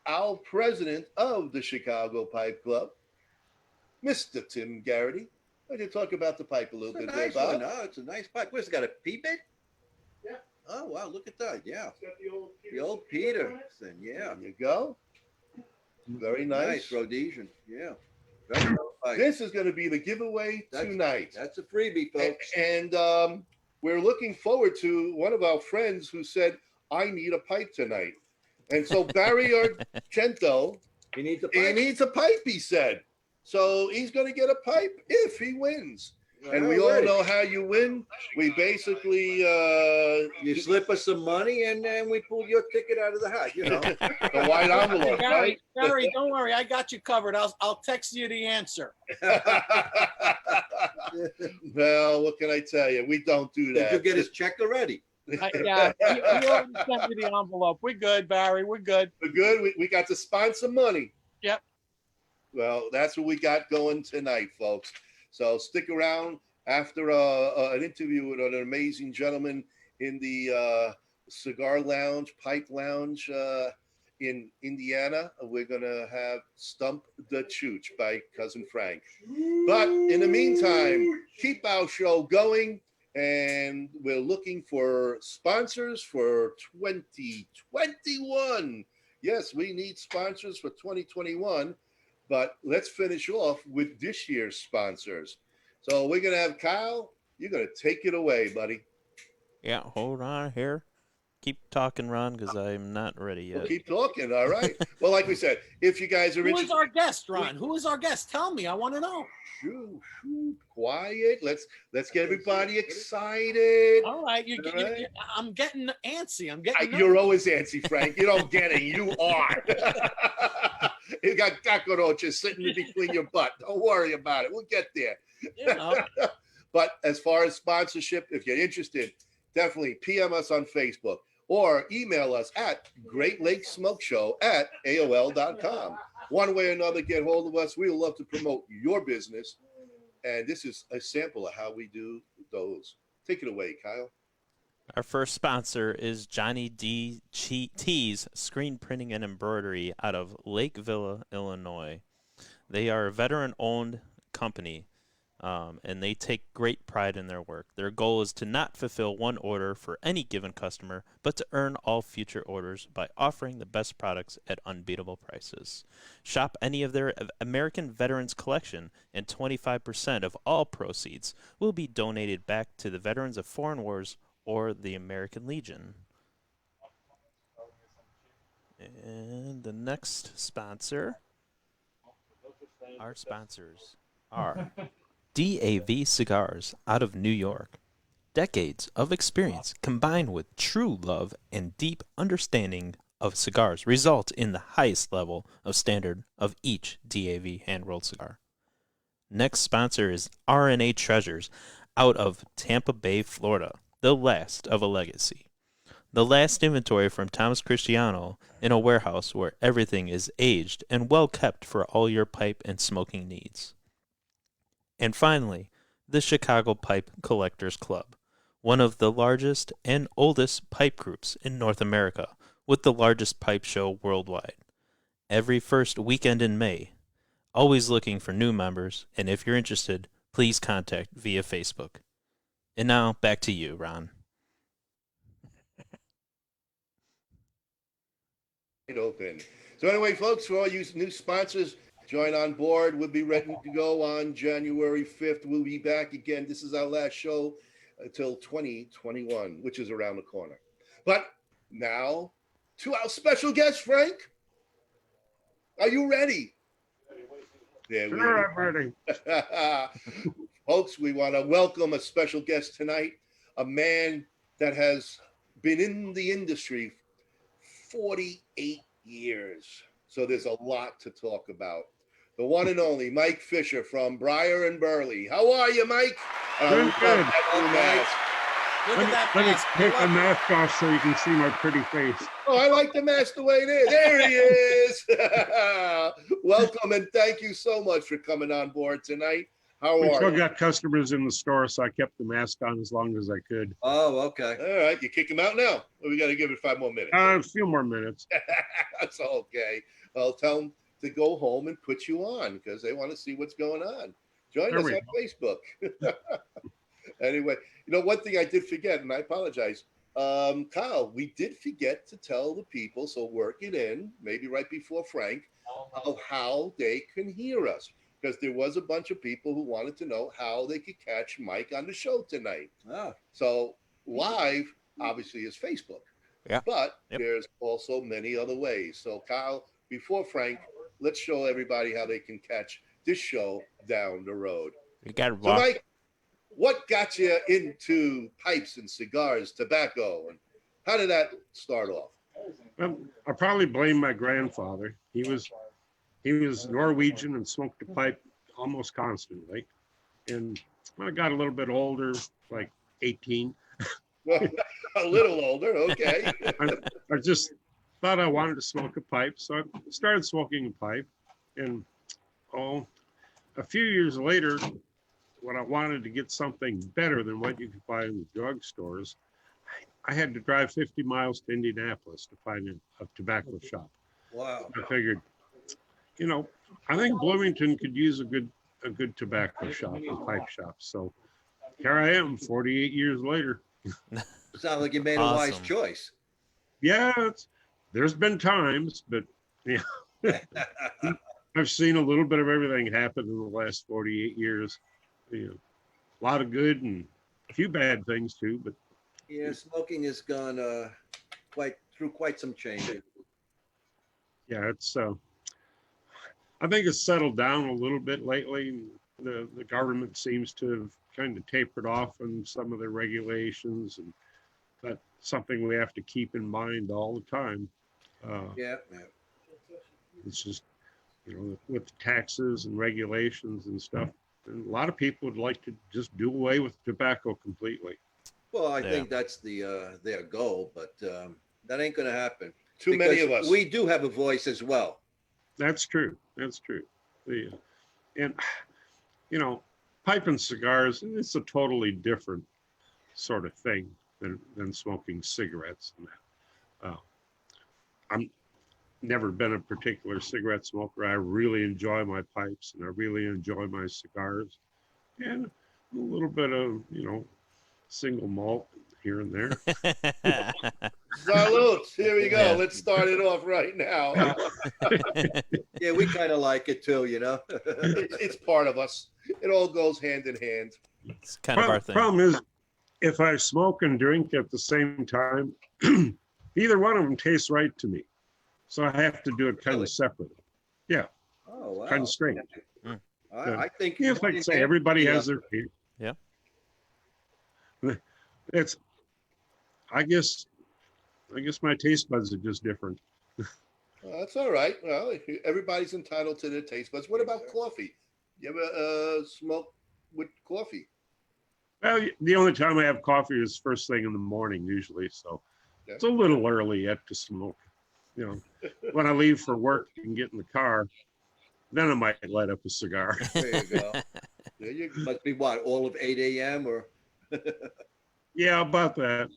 our president of the Chicago Pipe Club, Mr. Tim Garrity. Why don't you talk about the pipe a little It's a bit there, nice Bob? one. Oh, it's a nice pipe. What's it got? A peep it? Yeah. Oh, wow. Look at that. Yeah. It's got The old Peterson. Yeah. There you go. Very Nice. nice. Rhodesian. Yeah. Very nice pipe. This is going to be the giveaway tonight. That's a freebie, folks. And we're looking forward to one of our friends who said, I need a pipe tonight. And so Barry Argento, He needs a he pipe. needs a pipe, he said. So he's going to get a pipe if he wins. And we all Alrighty. know how you win. We basically You slip us some money and then we pull your ticket out of the hat, you know. the white envelope, right? Gary, don't worry. I got you covered. I'll text you the answer. Well, what can I tell you? We don't do Did that. you get his check already? Yeah, you already sent me the envelope. We're good, Barry. We're good. We're good. We got to sponsor money. Yep. Well, that's what we got going tonight, folks. So stick around after an interview with an amazing gentleman in the cigar lounge, pipe lounge in Indiana. We're going to have Stump the Chooch by Cousin Frank. But in the meantime, keep our show going. And we're looking for sponsors for 2021. Yes, we need sponsors for 2021. But let's finish off with this year's sponsors. So we're going to have Kyle. You're going to take it away, buddy. Yeah, hold on here. Keep talking, Ron, because I'm not ready yet. Keep talking. All right. Well, like we said, if you guys are Who interested. is our guest, Ron? Who is our guest? Tell me. I want to know. Shoo, quiet. Let's get everybody excited. All right. All right. I'm getting antsy. I'm getting You're always antsy, Frank. You don't get it. You are. You got cockroaches sitting between your butt. Don't worry about it. We'll get there. You know. But as far as sponsorship, if you're interested, definitely PM us on Facebook or email us at greatlakesmokeshow@aol.com. One way or another, get hold of us. We would love to promote your business. And this is a sample of how we do those. Take it away, Kyle. Our first sponsor is Johnny D. T's Screen Printing and Embroidery out of Lake Villa, Illinois. They are a veteran-owned company, and they take great pride in their work. Their goal is to not fulfill one order for any given customer, but to earn all future orders by offering the best products at unbeatable prices. Shop any of their American Veterans collection, and 25% of all proceeds will be donated back to the veterans of foreign wars or the American Legion. And the next sponsor, our sponsors are DAV Cigars out of New York. Decades of experience combined with true love and deep understanding of cigars result in the highest level of standard of each DAV hand-rolled cigar. Next sponsor is RNA Treasures out of Tampa Bay, Florida. The last of a legacy. The last inventory from Thomas Cristiano in a warehouse where everything is aged and well kept for all your pipe and smoking needs. And finally, the Chicago Pipe Collectors Club, one of the largest and oldest pipe groups in North America, with the largest pipe show worldwide. Every first weekend in May. Always looking for new members, and if you're interested, please contact via Facebook. And now, back to you, Ron. Open. So anyway, folks, for all you new sponsors, join on board. We'll be ready to go on January 5th. We'll be back again. This is our last show until 2021, which is around the corner. But now to our special guest, Frank. Are you ready? There we Sure, I'm ready. Folks, we want to welcome a special guest tonight, a man that has been in the industry 48 years. So there's a lot to talk about. The one and only Mike Fisher from Briar and Burley. How are you, Mike? Good. Look Let at that me mask. take the mask off so you can see my pretty face. Oh, I like the mask the way it is. There he is. Welcome and thank you so much for coming on board tonight. How We are still you? got customers in the store, so I kept the mask on as long as I could. Oh, okay. All right, you kick him out now. Or we got to give it 5 more minutes. A few more minutes. That's okay. I'll tell them to go home and put you on because they want to see what's going on. Join There us we on Facebook. Anyway, one thing I did forget, and I apologize. Kyle, we did forget to tell the people, so work it in, maybe right before Frank, of how they can hear us. Because there was a bunch of people who wanted to know how they could catch Mike on the show tonight. Oh, So live, obviously, is Facebook. Yeah. But Yep. there's also many other ways. So Kyle, before Frank, let's show everybody how they can catch this show down the road. You got to So walk. Mike, what got you into pipes and cigars, tobacco, and how did that start off? I probably blame my grandfather. He was Norwegian and smoked a pipe almost constantly. And when I got a little bit older, like 18, A little older, okay. I just thought I wanted to smoke a pipe. So I started smoking a pipe. And a few years later, when I wanted to get something better than what you could buy in the drugstores, I had to drive 50 miles to Indianapolis to find a tobacco shop. wow. I figured, I think Bloomington could use a good tobacco shop and pipe shop. So here I am 48 years later. Sounds like you made a wise Awesome. choice. Yeah, there's been times, but I've seen a little bit of everything happen in the last 48 years. A lot of good and a few bad things too, but Yeah, smoking has gone quite some change. yeah, I think it's settled down a little bit lately. The government seems to have kind of tapered off on some of the regulations, and that's something we have to keep in mind all the time. Yeah. It's just, with taxes and regulations and stuff, and a lot of people would like to just do away with tobacco completely. Well, I Yeah. think that's their goal, but that ain't going to happen. Too many of Because us. We do have a voice as well. That's true. That's true. And pipe and cigars, it's a totally different sort of thing than smoking cigarettes. I'm never been a particular cigarette smoker. I really enjoy my pipes and I really enjoy my cigars, and a little bit of single malt here and there. Salutes. Here we go. Yeah. Let's start it off right now. Yeah, we kind of like it too, It's part of us. It all goes hand in hand. It's kind of our thing. Problem is, if I smoke and drink at the same time, either one of them tastes right to me. So I have to do it kind Really? of separately. Oh, wow. Kind of strange. I think Yeah, like I say, everybody has their. Yeah. It's. I guess my taste buds are just different. That's all right. Well, everybody's entitled to their taste buds. What about coffee? You ever smoke with coffee? Well, the only time I have coffee is first thing in the morning usually, so Yeah. it's a little early yet to smoke. When I leave for work and get in the car, then I might light up a cigar. There you go. There you go. Must be what, all of 8 a.m. or? Yeah, about that.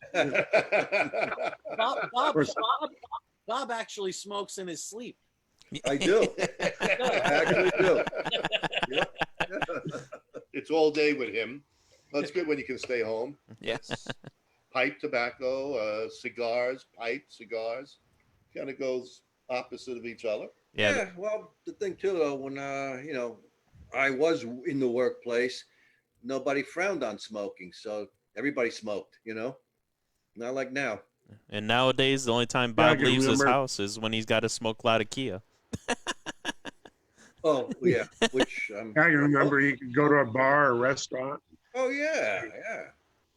Bob actually smokes in his sleep. I do. I actually do. It's all day with him. Well, it's good when you can stay home. Yes. Pipe, tobacco, cigars, pipe, cigars. Kind of goes opposite of each other. Yeah. Yeah, well, the thing too, though, when I was in the workplace, nobody frowned on smoking, so everybody smoked. Not like now. And nowadays, the only time Yeah, I Bob can leaves his remember- house is when he's got to smoke a lot of Kia. Oh yeah, which I can remember you could go to a bar or restaurant, oh yeah,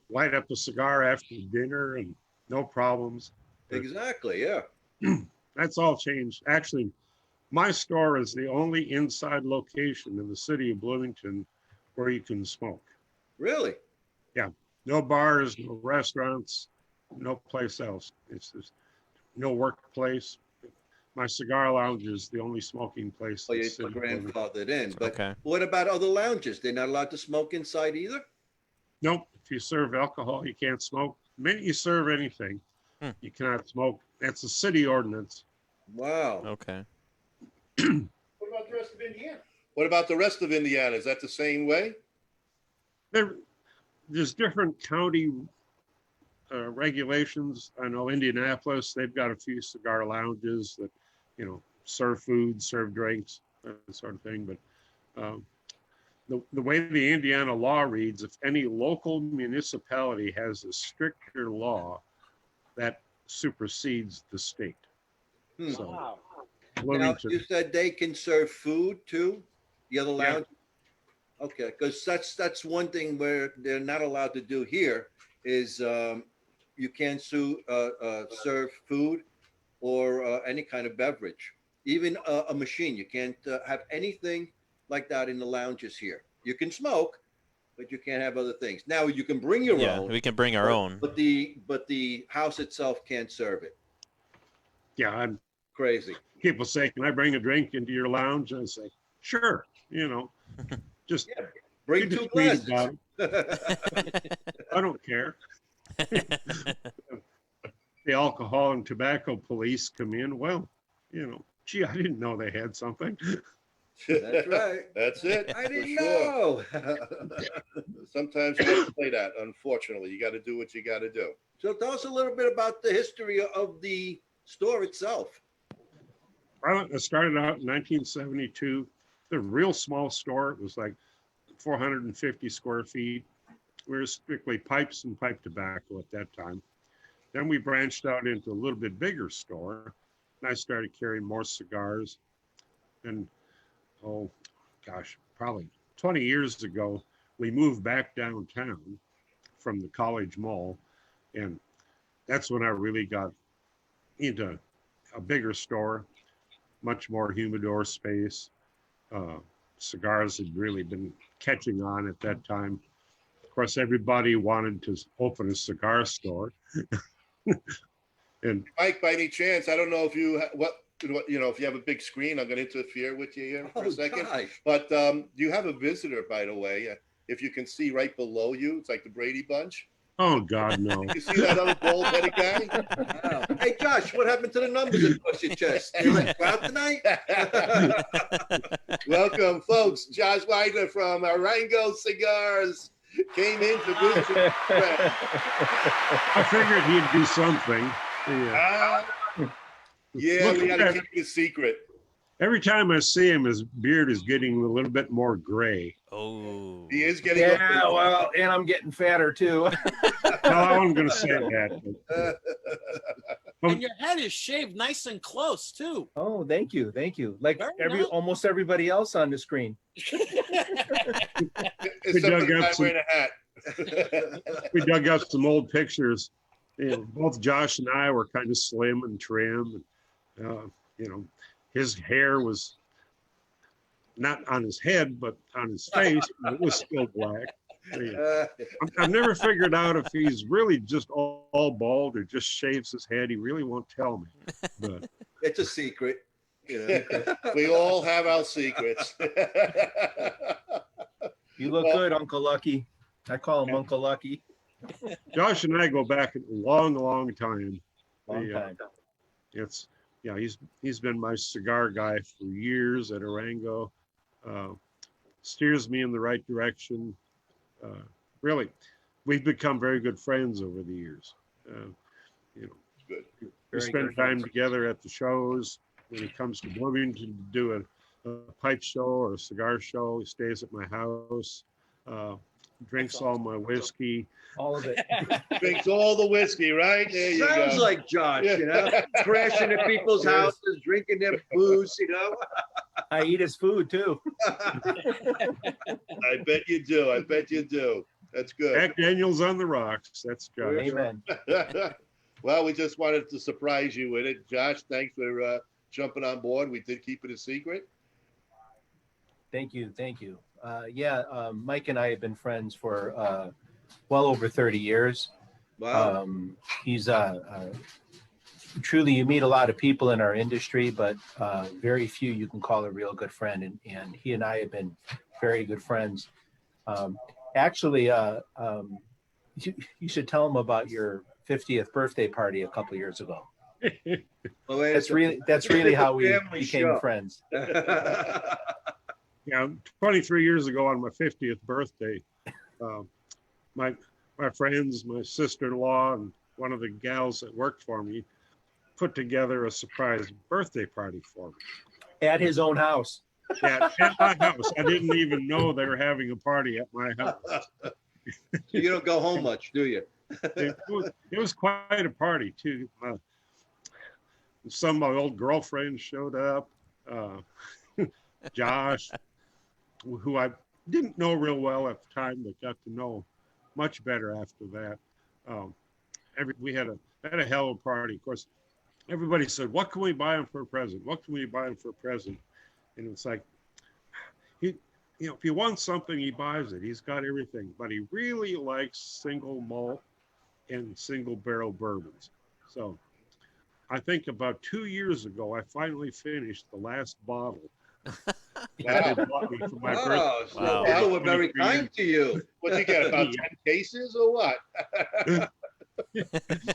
light up a cigar after dinner, and no problems. exactly, yeah. That's all changed. Actually, my store is the only inside location in the city of Bloomington where you can smoke. Really? No bars, no restaurants, no place else. It's just no workplace. my cigar lounge is the only smoking place. Oh, you're that's city limits. grandfathered in. But Okay. what about other lounges? They're not allowed to smoke inside either? Nope. If you serve alcohol, you can't smoke. The minute you serve anything, Hmm. you cannot smoke. That's a city ordinance. Wow. Okay. What about the rest of Indiana? What about the rest of Indiana? Is that the same way? There's different county regulations. I know Indianapolis, they've got a few cigar lounges that, serve food, serve drinks, that sort of thing. But the way the Indiana law reads, if any local municipality has a stricter law, that supersedes the state. Hmm. So Wow. Now, Bloomington, you said they can serve food too? The other Yeah. lounge? Okay, because that's one thing where they're not allowed to do here is you can't serve food or any kind of beverage, even a machine. You can't have anything like that in the lounges here. You can smoke, but you can't have other things. Now you can bring your Yeah, own, we can bring our own. but the house itself can't serve it. yeah, and Crazy. people say, "Can I bring a drink into your lounge?" And I say, "Sure." Just Yeah, bring be two discreet glasses. about it. I don't care. The alcohol and tobacco police come in. Well, gee, I didn't know they had something. That's right. That's it. I for didn't sure. know. Sometimes you have to play that. Unfortunately, you got to do what you got to do. So tell us a little bit about the history of the store itself. Well, it started out in 1972. A real small store. It was like 450 square feet. We were strictly pipes and pipe tobacco at that time. Then we branched out into a little bit bigger store, and I started carrying more cigars. And oh gosh, probably 20 years ago, we moved back downtown from the College Mall, and that's when I really got into a bigger store, much more humidor space. Cigars had really been catching on at that time. Of course, everybody wanted to open a cigar store. And Mike, by any chance, I don't know if you if you have a big screen, I'm going to interfere with you here for a second. Gosh. But you have a visitor, by the way. If you can see right below you, it's like the Brady Bunch. oh God, no. You see that other bald-headed guy? Wow. Hey, Josh, what happened to the numbers across your chest? You like proud tonight? Welcome, folks. Josh Widener from Arango Cigars came in to visit a friend. I figured he'd do something. Yeah. Yeah, Look we got to at- keep it secret. Every time I see him, his beard is getting a little bit more gray. Oh. He is getting Yeah, well, and I'm getting fatter too. No, I wasn't going to say that. But And your head is shaved nice and close too. Oh, thank you, like Very nice. almost everybody else on the screen. Except for dug the up guy some- wearing a hat. we dug up some old pictures. Both Josh and I were kind of slim and trim. And, his hair was not on his head, but on his face. But it was still black. Yeah. I've never figured out if he's really just all bald or just shaves his head. He really won't tell me. But It's a secret. We all have our secrets. You look Well- good, Uncle Lucky. I call him Uncle Lucky. Josh and I go back a long, long time. Long Yeah. time. He's been my cigar guy for years at Arango. Steers me in the right direction. Really, we've become very good friends over the years. Good. We Very spend good time friends. together at the shows. When he comes to Bloomington to do a pipe show or a cigar show, he stays at my house, drinks all my whiskey. All of it. Drinks all the whiskey, right? There you Sounds go. like Josh, crashing at people's Yes. houses, drinking their booze, I eat his food too. I bet you do. I bet you do. That's good. Jack Daniels on the rocks. That's Josh. Amen. Well, we just wanted to surprise you with it. Josh, thanks for jumping on board. We did keep it a secret. Thank you. Mike and I have been friends for well over 30 years. Wow. He's truly, you meet a lot of people in our industry, but very few you can call a real good friend. And he and I have been very good friends. Actually, you should tell him about your 50th birthday party a couple of years ago. Oh, wait, That's really how we family became show. friends. Yeah, 23 years ago on my 50th birthday, my friends, my sister-in-law, and one of the gals that worked for me put together a surprise birthday party for me. At his own house. Yeah, at my house. I didn't even know they were having a party at my house. You don't go home much, do you? It was quite a party too. Some of my old girlfriends showed up. Josh, who I didn't know real well at the time, but got to know much better after that. We had a hell of a party. Of course, everybody said, "What can we buy him for a present? What can we buy him for a present?" And it's like, if he wants something, he buys it. He's got everything, but he really likes single malt and single barrel bourbons. So I think about 2 years ago, I finally finished the last bottle. Wow. Bought me for my birthday. Oh, so Wow. people were very 23 years. kind to you. What you get, about 10 cases or what? I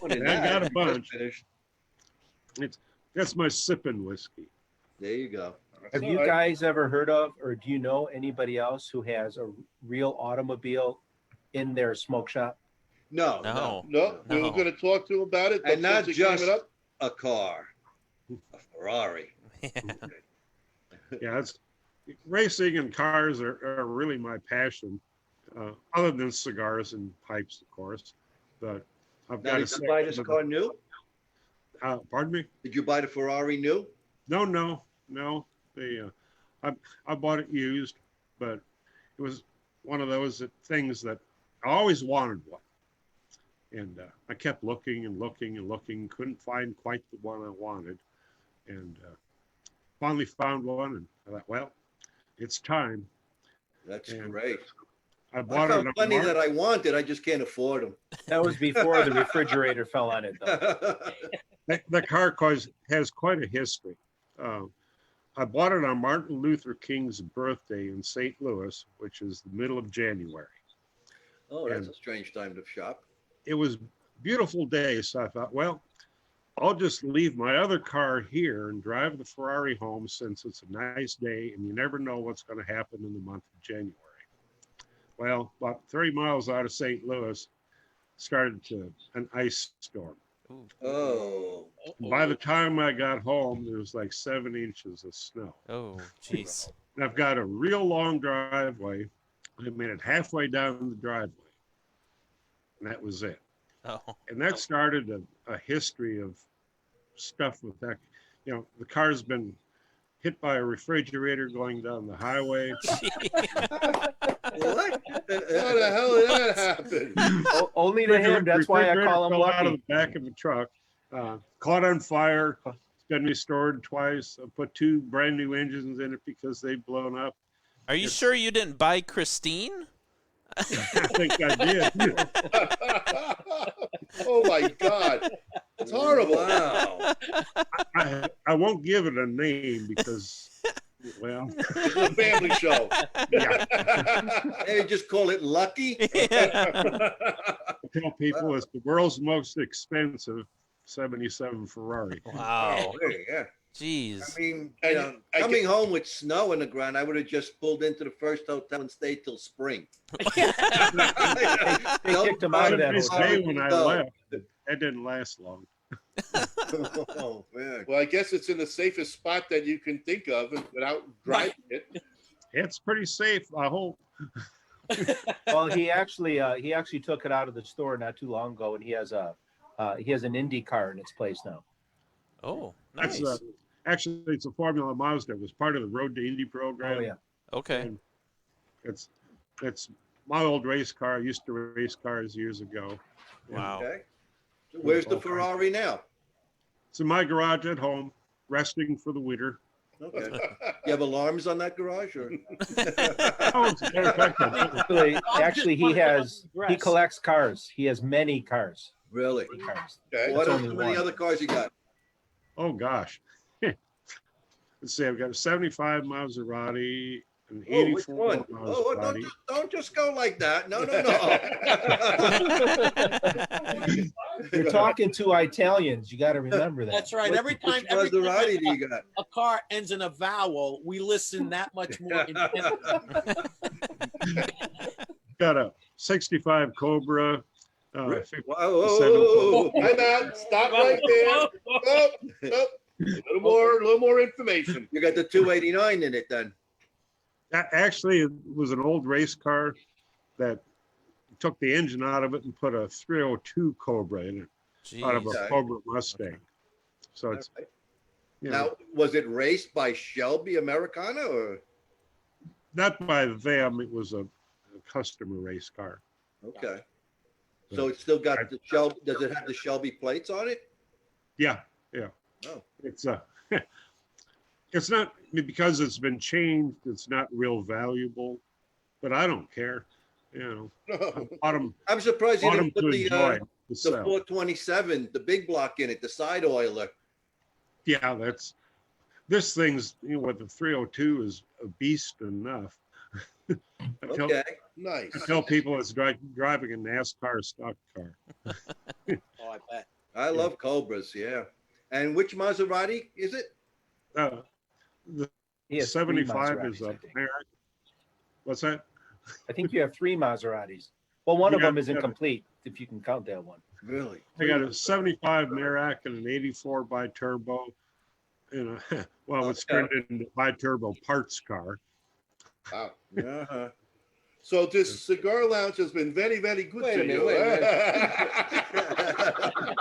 got a bunch. Finished. That's my sipping whiskey. There you go. Have you guys ever heard of, or do you know anybody else who has a real automobile in their smoke shop? No, No. No, we were No. going to talk to him about it. And but not since you came just it up, a car, a Ferrari. Yeah, racing and cars are really my passion, other than cigars and pipes, of course. But I've Now, got did you buy this car new? Pardon me? Did you buy the Ferrari new? No. I bought it used, but it was one of those things that I always wanted one. And I kept looking and looking and looking, couldn't find quite the one I wanted. And finally found one, and I thought, well, it's time. That's And great. I I bought it found on plenty Mark. that I wanted. I just can't afford them. That was before the refrigerator fell on it, though. The car has quite a history. I bought it on Martin Luther King's birthday in St. Louis, which is the middle of January. Oh, that's a strange time to shop. It was a beautiful day, so I thought, well, I'll just leave my other car here and drive the Ferrari home since it's a nice day and you never know what's going to happen in the month of January. Well, about 30 miles out of St. Louis, started an ice storm. Oh, By the time I got home, there was like 7 inches of snow. Oh, jeez. And I've got a real long driveway. I made it halfway down the driveway. And that was it. Oh. And that started a history of stuff with that. The car's been hit by a refrigerator going down the highway. what? how the hell did that happen? Only to him. That's why I call him Refrigerator fell out of lucky. the back of the truck, caught on fire. It's got to be stored twice. I put 2 brand new engines in it because they'd blown up. Are you sure you didn't buy Christine? I think I did. Oh my God. It's horrible. Wow. I won't give it a name because, well, It's a family show. Hey, just call it lucky. I tell people it's the world's most expensive 77 Ferrari. Wow. Hey, yeah. Jeez. I mean, And I coming home with snow in the ground, I would have just pulled into the first hotel and stayed till spring. They kicked him out of that This hotel. day when I left, that didn't last long. Oh, man. Well, I guess it's in the safest spot that you can think of without driving it. It's pretty safe, I hope. Well, he actually took it out of the store not too long ago, and he has an Indy car in its place now. Oh, That's nice. actually, it's a Formula Mazda. It was part of the Road to Indy program. Oh yeah. Okay. And it's my old race car. I used to race cars years ago. And Wow. Okay. So where's the Ferrari now? it's in my garage at home, resting for the winter. Okay. You have alarms on that garage, or? Oh, as a matter of fact, I did. Actually, he collects cars. He has many cars. Really? Many cars. Okay. What It's are only some of the one. other cars you got? Oh gosh. Let's see, I've got a 75 Maserati, an Oh, which 84 one? Oh, Maserati. don't just go like that. No. You're talking to Italians. You got to remember that. That's right. Every time, Which Maserati do you got? a car ends in a vowel, we listen that much more intently. Got a 65 Cobra. Whoa, 57 whoa. Time out. Stop right there. Oh, oh. A little more information. You got the 289 in it then. Actually, it was an old race car that took the engine out of it and put a 302 Cobra in it out of Jeez. a Okay. Cobra Mustang. So it's, All right. you know, Now, was it raced by Shelby Americana or? not by them, it was a customer race car. Okay. So it's still got the Shelby, does it have the Shelby plates on it? Yeah. Oh. It's it's not, because it's been changed, it's not real valuable, but I don't care. You know, I bought them, I'm surprised you didn't put to the enjoy, to the sell. 427, the big block in it, the side oiler. Yeah, this thing's, you know, with the 302 is a beast enough. Okay. Nice. I tell people it's driving a NASCAR stock car. Oh, I bet. I love Cobras, yeah. And which Maserati is it? The He has three 75 is Maseratis, I a think. Merit. What's that? I think you have 3 Maseratis. Well, one of Yeah, them is yeah. incomplete, if you can count that one. Really? I got a 75 Merak and an 84 bi-turbo. And well, it's Okay. turned into bi-turbo parts car. Wow. Uh-huh. So this cigar lounge has been very, very good Wait to a minute, you. wait a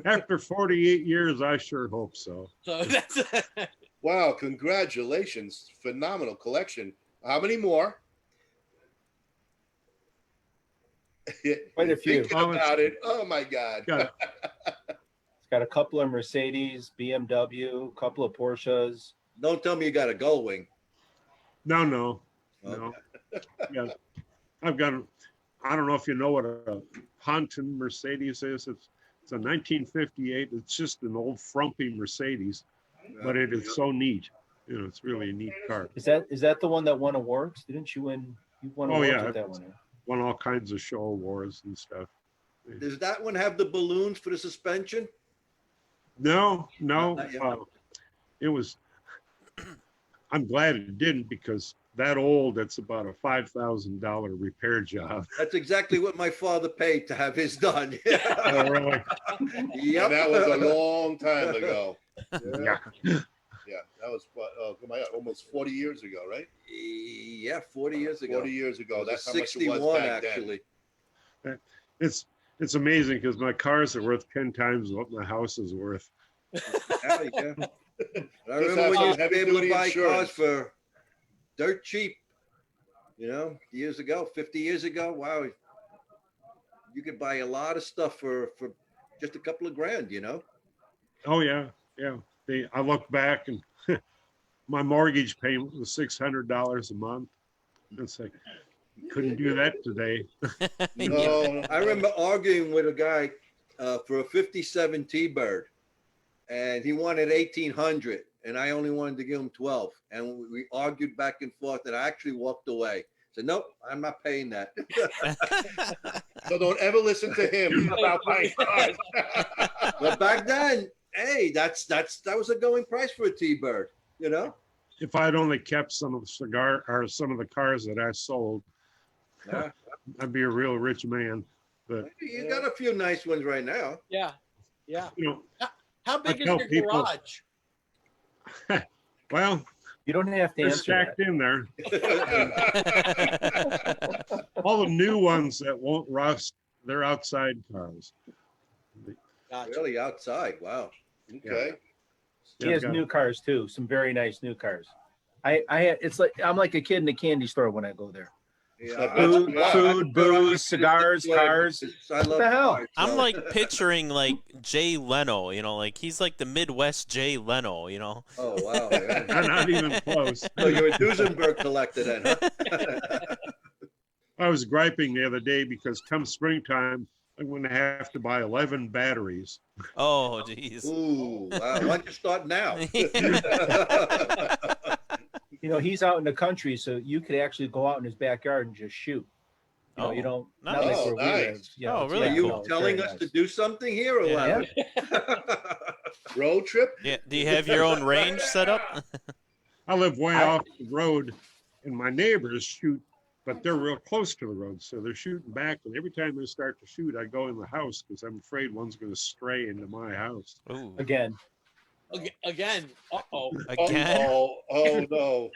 After 48 years, I sure hope so. So that's Wow, congratulations. Phenomenal collection. How many more? Quite a few. Thinking about it. Oh my God. Got It's got a couple of Mercedes, BMW, a couple of Porsches. Don't tell me you got a gull wing. no. Okay. Yeah, I've got. I don't know if you know what a Ponton Mercedes is. It's a 1958. It's just an old frumpy Mercedes, but it is so neat. You know, it's really a neat car. Is that the one that won awards? Didn't you win? You won Oh, awards yeah. with that one. Won all kinds of show awards and stuff. Does that one have the balloons for the suspension? No. Not yet. It was. I'm glad it didn't, because that old, that's about a $5,000 repair job. That's exactly what my father paid to have his done. Oh, really? Yep. And that was a long time ago. Yeah. Yeah, that was oh my God, almost 40 years ago, right? Yeah, 40 years ago. 40 years ago. It was That's a how much it was 61 back actually. It's amazing, because my cars are worth 10 times what my house is worth. Hell yeah. I Just remember have when you some used to be able to heavy-duty buy insurance. cars for dirt cheap. You know, years ago, 50 years ago. Wow. You could buy a lot of stuff for just a couple of grand, you know? Oh yeah. I look back and my mortgage payment was $600 a month. It's like, couldn't do that today. No, I remember arguing with a guy for a 57 T-Bird, and he wanted 1,800, and I only wanted to give him 12. And we argued back and forth, and I actually walked away. Said, nope, I'm not paying that. so don't ever listen to him about buying cars. But back then, hey, that was a going price for a T-Bird, you know? If I'd only kept some of the cars that I sold, Yeah. I'd be a real rich man. But You got a few nice ones right now. yeah. you know, How big I is tell your people- garage? well, You don't have to they're answer that. stacked in there. All the new ones that won't rust, they're outside cars. Gotcha. Really outside. Wow. Okay. He has new cars too. Some very nice new cars. It's like I'm like a kid in a candy store when I go there. Yeah, Food, Wow. food, booze, cigars, cars. I love the hell? cars, I'm so- like picturing like Jay Leno, you know, like he's like the Midwest Jay Leno, you know. Oh, wow. Yeah. They're not even close. So you're a Duesenberg collector then, huh? I was griping the other day because come springtime, I'm going to have to buy 11 batteries. Oh, jeez. Ooh, wow. Why don't you start now? You know, he's out in the country, so you could actually go out in his backyard and just shoot. You know, you don't, not like nice. where we Nice. live. You know, Oh, it's- really Are you no, it's telling very us nice. to do something here or Yeah. what? Road trip? Yeah. Do you have your own range set up? I live way off the road, and my neighbors shoot, but they're real close to the road, so they're shooting back. And every time they start to shoot, I go in the house because I'm afraid one's going to stray into my house. Ooh. Again, Again. Uh-oh. Again? Oh no.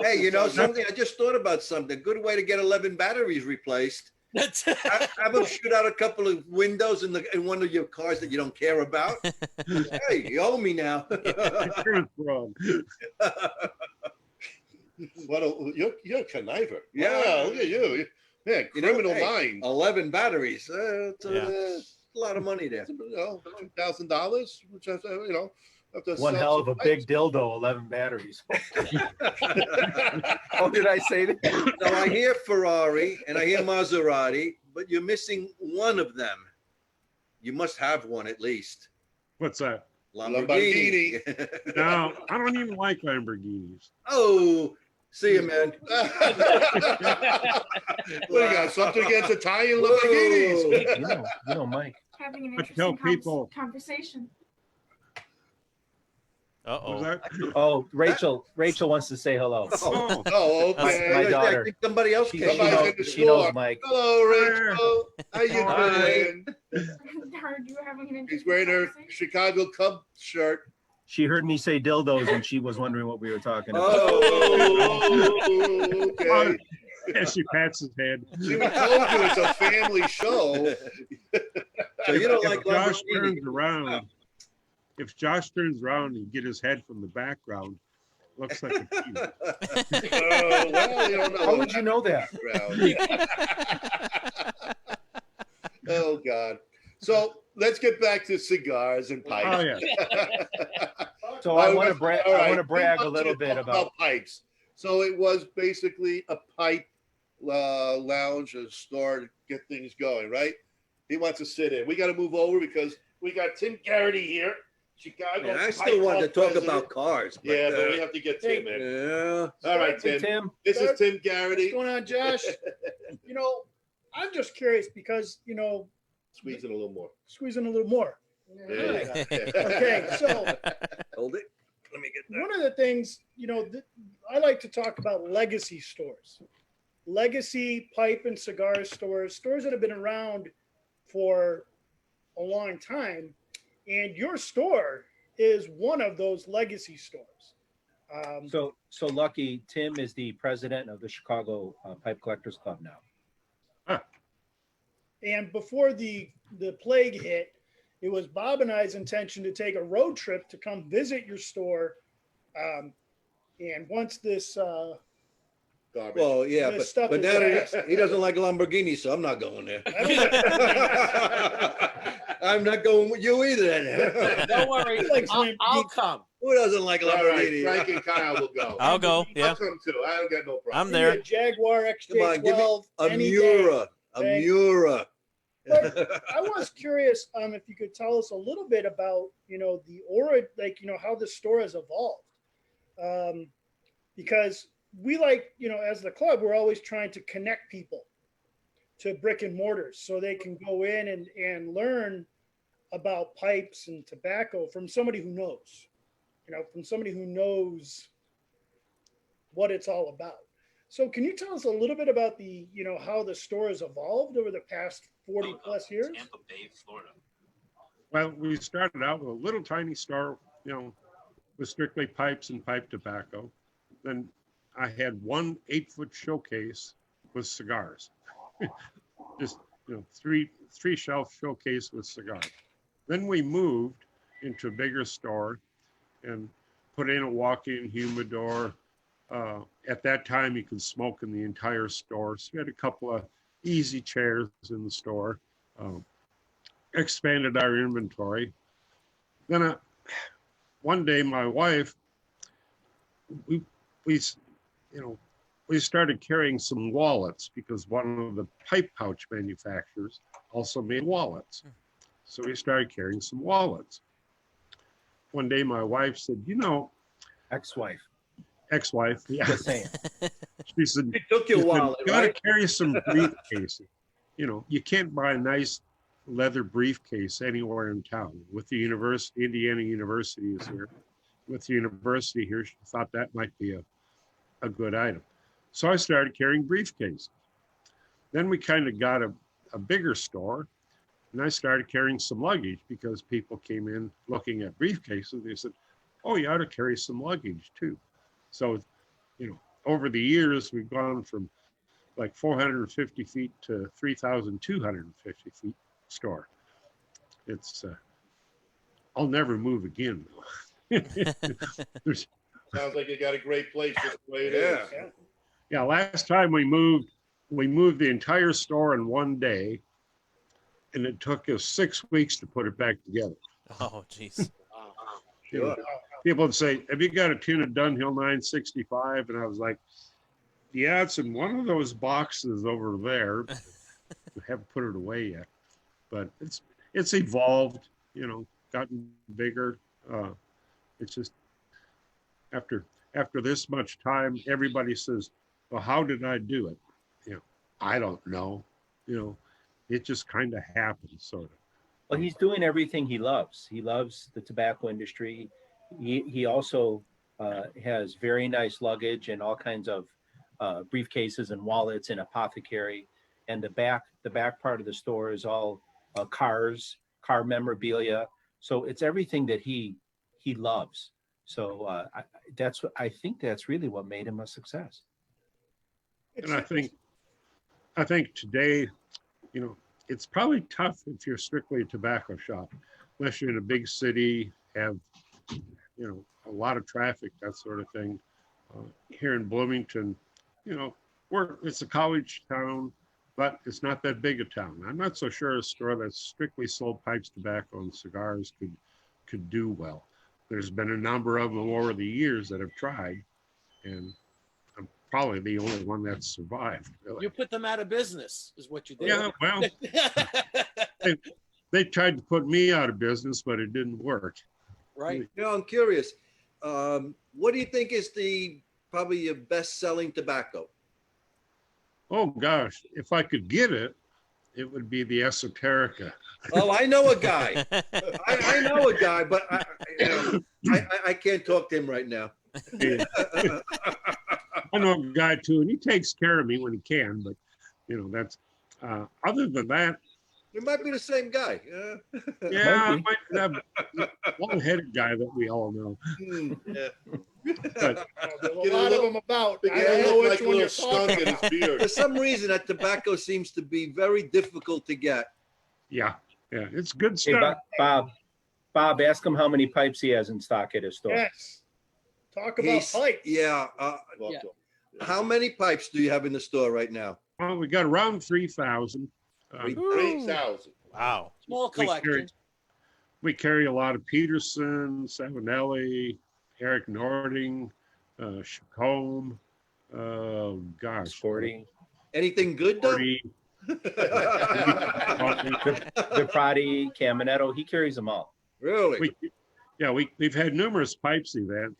Hey, you know something? I just thought about something. Good way to get 11 batteries replaced. That's Have them shoot out a couple of windows in one of your cars that you don't care about. Hey, you owe me now. Insurance fraud. You're a conniver. Yeah. Wow, look at you. Man, You know, criminal hey, mind. 11 batteries. It's Yeah. a lot of money there. You know, $2,000, which I, you know, have to one sell hell of some a big dildo, 11 batteries. Oh, did I say that? Now I hear Ferrari and I hear Maserati, but you're missing one of them. You must have one at least. What's that? Lamborghini. No, I don't even like Lamborghinis. Oh, see you, man. What do you got? Something against Italian Whoa. Lamborghinis? You know, Mike. Having an But tell interesting people- conversation. What was Uh-oh. that? Oh, Rachel wants to say hello. Oh, Oh, That's okay. my daughter. I think somebody else She, came. she Somebody's knows, in the she knows store. Mike. Hello, Rachel. How you Hi. doing? Heard you were having an interesting She's wearing her conversation. Chicago Cub shirt. She heard me say dildos and she was wondering what we were talking about. Oh, okay. yeah, she pats his head. See, we told you it's a family show. So you don't like If Josh Lamborghini? turns around, if Josh turns around and get his head from the background, looks like a penis. Oh, well, you don't know. How would you know that? Oh, God. So let's get back to cigars and Oh pipes. yeah. So I want to All brag. right, I want to brag we a want little to bit talk about. pipes. So it was basically a pipe lounge, a store to get things going, right? He wants to sit in. We got to move over because we got Tim Garrity here, Chicago. Man, I Pipe still want to Club talk president. about cars. Yeah, but we have to get Tim in. Yeah. All right, Hey, Tim. Tim. This is Tim What's Garrity. going on, Josh? You know, I'm just curious because, you know, Squeeze in a little more. squeeze in a little more. Yeah. Okay, so Hold it. Let me get that. one of the things, you know, I like to talk about legacy stores, legacy pipe and cigar stores, stores that have been around for a long time. And your store is one of those legacy stores. So lucky. Tim is the president of the Chicago Pipe Collectors Club now. And before the plague hit, it was Bob and I's intention to take a road trip to come visit your store. And once this, Garbage. Well, yeah, This stuff but is now fast. he doesn't like Lamborghini, so I'm not going there. I I'm not going with you either. Then. Don't worry. Like I'll come. Who doesn't like All right, Lamborghini? Frank and Kyle will go. I'll go. Yeah. I'll come too. I don't got no problem. I'm don't there. a Jaguar Come on, give me XJ12 a any day. Mura. A okay? Mura. But I was curious if you could tell us a little bit about, you know, the aura, like, you know, how the store has evolved. Because we like, you know, as the club, we're always trying to connect people to brick and mortars so they can go in and learn about pipes and tobacco from somebody who knows, you know, from somebody who knows what it's all about. So can you tell us a little bit about the, you know, how the store has evolved over the past 40 plus years? Tampa Bay, Florida. Well, we started out with a little tiny store, you know, with strictly pipes and pipe tobacco. Then I had one 8-foot showcase with cigars. Just, you know, three shelf showcase with cigars. Then we moved into a bigger store and put in a walk-in humidor. At that time, you could smoke in the entire store. So we had a couple of easy chairs in the store. Expanded our inventory. Then one day, my wife, we you know, we started carrying some wallets because one of the pipe pouch manufacturers also made wallets. So we started carrying some wallets. One day my wife said, you know, Ex-wife. ex-wife, yeah, Just saying. she said, He took your wallet, you gotta right? carry some briefcases. You know, you can't buy a nice leather briefcase anywhere in town. With the university, Indiana University is here. With the university here, she thought that might be a good item. So I started carrying briefcases. Then we kind of got a bigger store, and I started carrying some luggage because people came in looking at briefcases. They said, oh, you ought to carry some luggage too. So, you know, over the years, we've gone from like 450 feet to 3,250 feet store. It's, I'll never move again though. There's, Sounds like you got a great place just the way it Yeah. is. yeah, last time we moved the entire store in one day, and it took us 6 weeks to put it back together. Oh, jeez. You know, people would say, have you got a tin of Dunhill 965? And I was like, yeah, it's in one of those boxes over there. We haven't put it away yet, but it's evolved, you know, gotten bigger. It's just after this much time, everybody says, well, how did I do it? You know, I don't know. You know, it just kind of happens, sort of. Well, he's doing everything he loves. He loves the tobacco industry. He also has very nice luggage and all kinds of briefcases and wallets and apothecary. And the back part of the store is all car memorabilia. So it's everything that he loves. So I think that's really what made him a success. And I think today, you know, it's probably tough if you're strictly a tobacco shop, unless you're in a big city, have, you know, a lot of traffic, that sort of thing. Here in Bloomington, you know, it's a college town, but it's not that big a town. I'm not so sure a store that strictly sold pipes, tobacco, and cigars could do well. There's been a number of them over the years that have tried, and I'm probably the only one that's survived. Really. You put them out of business, is what you did. Yeah, well, they tried to put me out of business, but it didn't work. Right. You know, I'm curious. What do you think is probably your best-selling tobacco? Oh gosh, if I could get it, it would be the Esoterica. Oh, I know a guy. I know a guy, but I can't talk to him right now. Yeah. I know a guy too, and he takes care of me when he can. But you know, that's other than that. It might be the same guy. Yeah, that long-headed guy that we all know. Yeah. But There's a lot of them about. The I guy don't know looked which like a one little you're skunk talking in his about. beard. For some reason, that tobacco seems to be very difficult to get. yeah, it's good Hey, stuff. Bob, ask him how many pipes he has in stock at his store. Yes. Talk about pipes. Yeah. Yeah. How many pipes do you have in the store right now? Well, we got around 3,000. 3,000. Wow. Small collection. We carry a lot of Peterson, Savinelli, Eric Nording, Chacombe, gosh. Sporty. Anything good though? Sporty. Viprati, Caminetto, he carries them all. Really? We've had numerous pipes events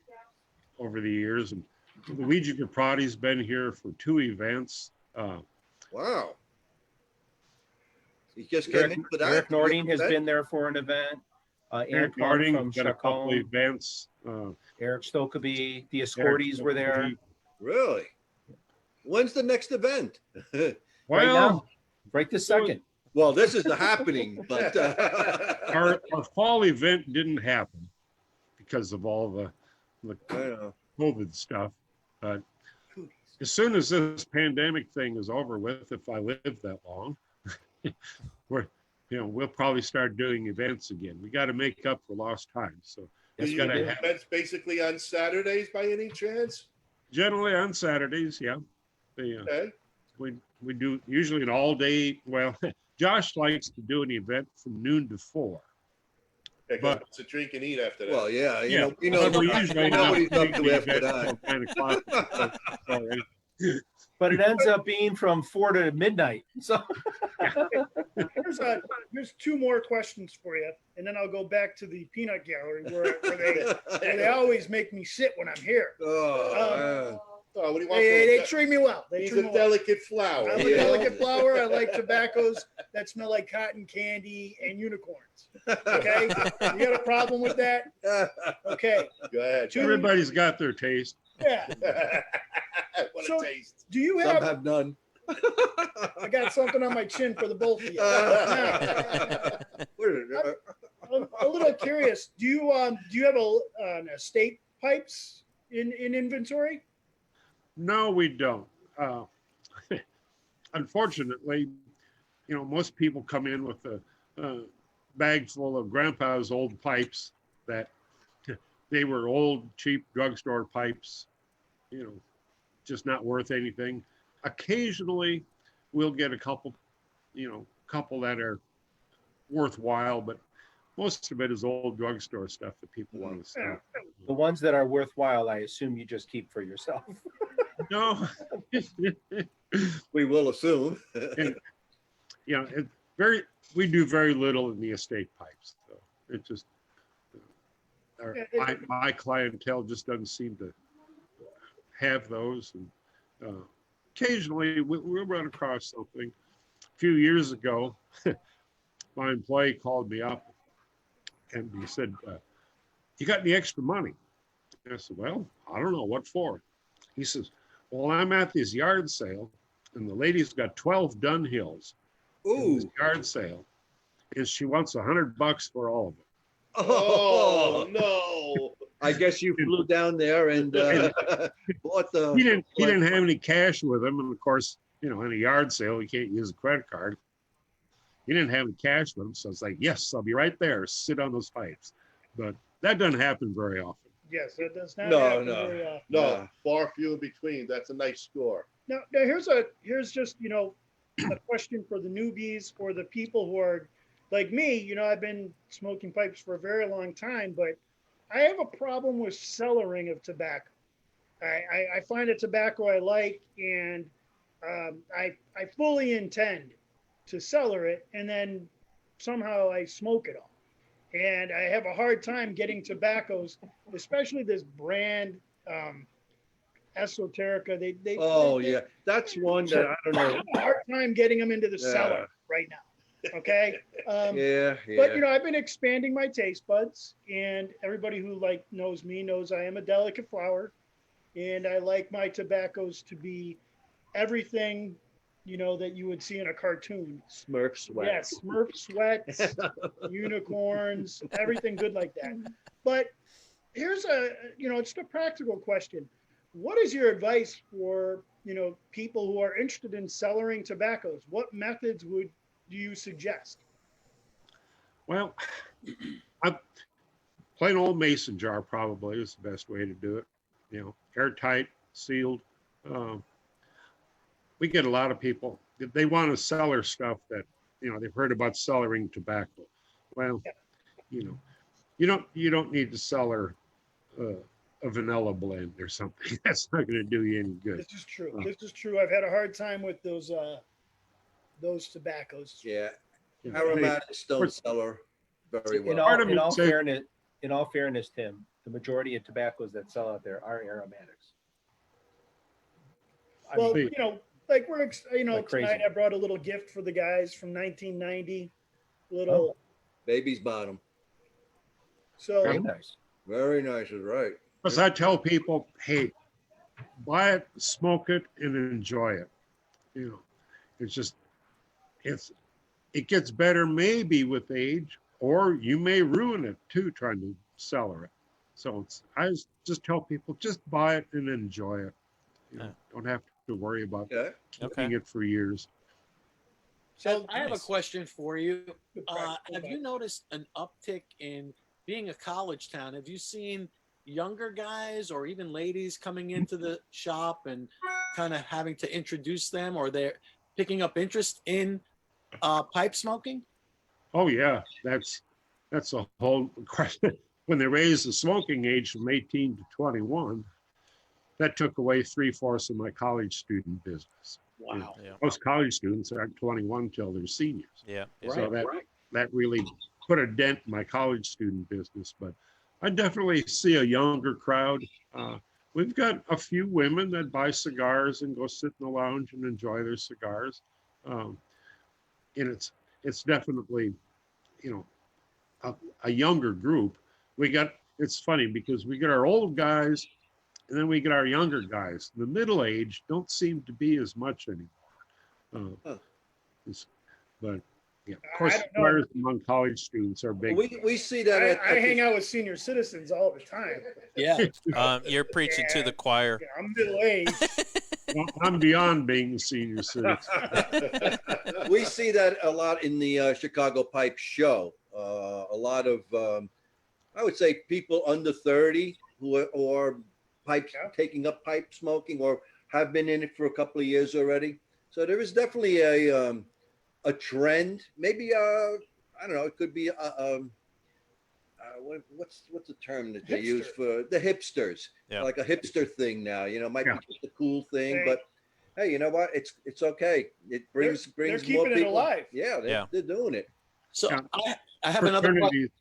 over the years, and Luigi Viprati's been here for 2 events. Wow. He just came in for that. Eric Nording has been there for an event. Eric Antoine Nording from got a couple Chacombe, events. Eric Stokeby, the Escorties were there. Really? When's the next event? Right Well, now, right this second. Well, this is the happening, but our fall event didn't happen because of all the I know. COVID stuff. But as soon as this pandemic thing is over with, if I live that long, we'll probably start doing events again. We got to make up for lost time. So Do it's you got do to happen. events basically on Saturdays by any chance? Generally on Saturdays, yeah. Okay. We do usually an all day. Well, Josh likes to do an event from noon to 4. Okay, But- it's a drink and eat after that. Well, yeah, Yeah, you know but we usually what he's up take to the after event that. till 9 o'clock. So, but it ends up being from 4 to midnight. So Here's two more questions for you, and then I'll go back to the peanut gallery where they always make me sit when I'm here. Oh, Oh, what do you want? They treat me well. They He's treat a me well. delicate flower. I'm a you know? delicate flower. I like tobaccos that smell like cotton candy and unicorns. Okay, you got a problem with that? man. Okay, Go ahead. Everybody's got their taste. yeah. What So- a taste. Do you Some have? have none. I got something on my chin for the both of you. I'm a little curious. Do you have an estate pipes in inventory? No, we don't. Unfortunately, most people come in with a bag full of grandpa's old pipes that they were old, cheap drugstore pipes, just not worth anything. Occasionally, we'll get a couple that are worthwhile, but most of it is old drugstore stuff that people want to sell. the ones that are worthwhile, I assume you just keep for yourself. No, We will assume. we do very little in the estate pipes. So it just, my clientele just doesn't seem to have those. And occasionally we'll run across something. A few years ago, my employee called me up and he said, "You got any extra money?" And I said, "Well, I don't know, what for?" He says, "Well, I'm at this yard sale and the lady's got 12 Dunhills in this Ooh. yard sale and she wants $100 for all of them." Oh, no. I guess you flew down there and bought the. He didn't have any cash with him, and of course, in a yard sale, you can't use a credit card. He didn't have any cash with him, so it's like, "Yes, I'll be right there. Sit on those pipes." But that doesn't happen very often. Yes, it does not. No, happen no. very often. No, Yeah. far few in between. That's a nice score. Now here's just a question for the newbies or the people who are like me. I've been smoking pipes for a very long time, but I have a problem with cellaring of tobacco. I find a tobacco I like, and I fully intend to cellar it, and then somehow I smoke it all. And I have a hard time getting tobaccos, especially this brand Esoterica. Yeah, that's one that I don't I know. have a hard time getting them into the Yeah. cellar right now. Okay. Yeah, But I've been expanding my taste buds, and everybody who knows me knows I am a delicate flower, and I like my tobaccos to be everything that you would see in a cartoon. Smurf sweat. Yes, Smurf sweats, unicorns, everything good like that. But here's it's a practical question. What is your advice for people who are interested in cellaring tobaccos? What methods do you suggest? Well, plain old mason jar probably is the best way to do it. Airtight, sealed. We get a lot of people, they want to cellar stuff that, they've heard about cellaring tobacco. Well, you don't need to cellar a vanilla blend or something. That's not going to do you any good. This is true. This is true. I've had a hard time with those tobaccos. Yeah, Yeah. aromatics don't cellar very In well. all, Part of in me all say- fairness, Tim, the majority of tobaccos that sell out there are aromatics. I Well, mean, like we're Like crazy. tonight I brought a little gift for the guys from 1990. Little Baby's bottom. so very nice. Very nice, is right. Because I tell people, hey, buy it, smoke it, and enjoy it. It gets better maybe with age, or you may ruin it too trying to cellar it. So I just tell people, just buy it and enjoy it. Don't have to worry about Okay. keeping it for years. So I have a question for you. Good practice. Have you noticed an uptick in being a college town? Have you seen younger guys or even ladies coming into the shop and kind of having to introduce them, or they're picking up interest in pipe smoking? Oh yeah, that's a whole question. When they raise the smoking age from 18 to 21, that took away 3/4 of my college student business. Wow. Yeah. Most college students aren't 21 till they're seniors. Yeah. So that really put a dent in my college student business. But I definitely see a younger crowd. We've got a few women that buy cigars and go sit in the lounge and enjoy their cigars. And it's definitely, a younger group. It's funny because we get our old guys and then we get our younger guys. The middle age don't seem to be as much anymore. But yeah, of course, I don't know. cigars among college students are big. We see that. I hang out with senior citizens all the time. Yeah. You're preaching to the choir. Yeah, I'm middle aged. Well, I'm beyond being a senior citizen. We see that a lot in the Chicago Pipe Show. A lot of, I would say, people under 30 who are taking up pipe smoking or have been in it for a couple of years already. So there is definitely a trend. Maybe I don't know. It could be what's the term that they use for the hipsters? Yeah. Like a hipster thing now. Might Yeah. be just a cool thing, but hey, you know what? It's okay. It brings They're more keeping people it alive. Yeah, they're doing it. So Yeah. I have another question.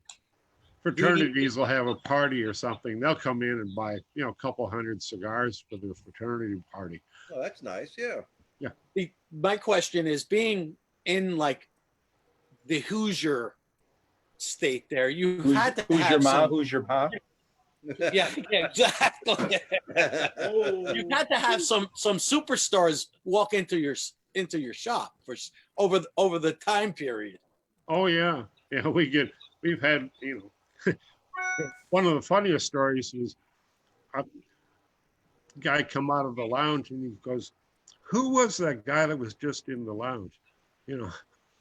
Fraternities will have a party or something. They'll come in and buy, a couple hundred cigars for their fraternity party. Oh, that's nice. Yeah. My question is, being in like the Hoosier state there, you had to Who's have your mom? some, Who's your mom? yeah, exactly. You had to have some superstars walk into your shop over the time period. Oh yeah. Yeah, we've had, one of the funniest stories is a guy come out of the lounge and he goes, "Who was that guy that was just in the lounge?" And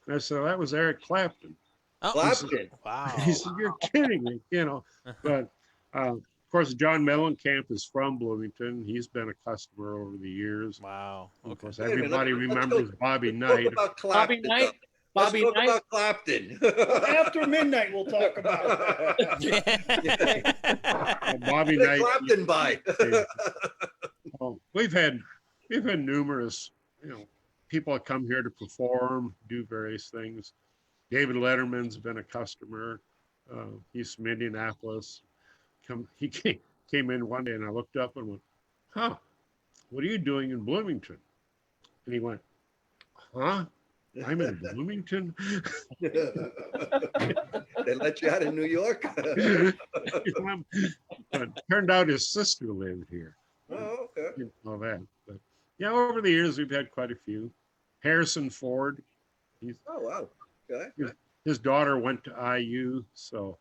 I said, "That was Eric Clapton." Oh, Clapton. wow. He said, "You're kidding me," But of course, John Mellencamp is from Bloomington. He's been a customer over the years. Wow. Of Okay. course, Wait a minute, everybody let's remembers go- Bobby Let's talk Knight. about Clapton. Bobby Knight. Let's Bobby talk Knight. about Clapton. After midnight, we'll talk about it. Bobby The Knight. Clapton by. Oh, we've had numerous, people that come here to perform, do various things. David Letterman's been a customer. He's from Indianapolis. He came in one day and I looked up and went, "Huh, what are you doing in Bloomington?" And he went, "Huh? I'm in Bloomington?" They let you out of New York. But turned out his sister lived here. Oh, okay. Didn't know that. But yeah, over the years we've had quite a few. Harrison Ford. Oh, wow. Okay. His daughter went to IU, so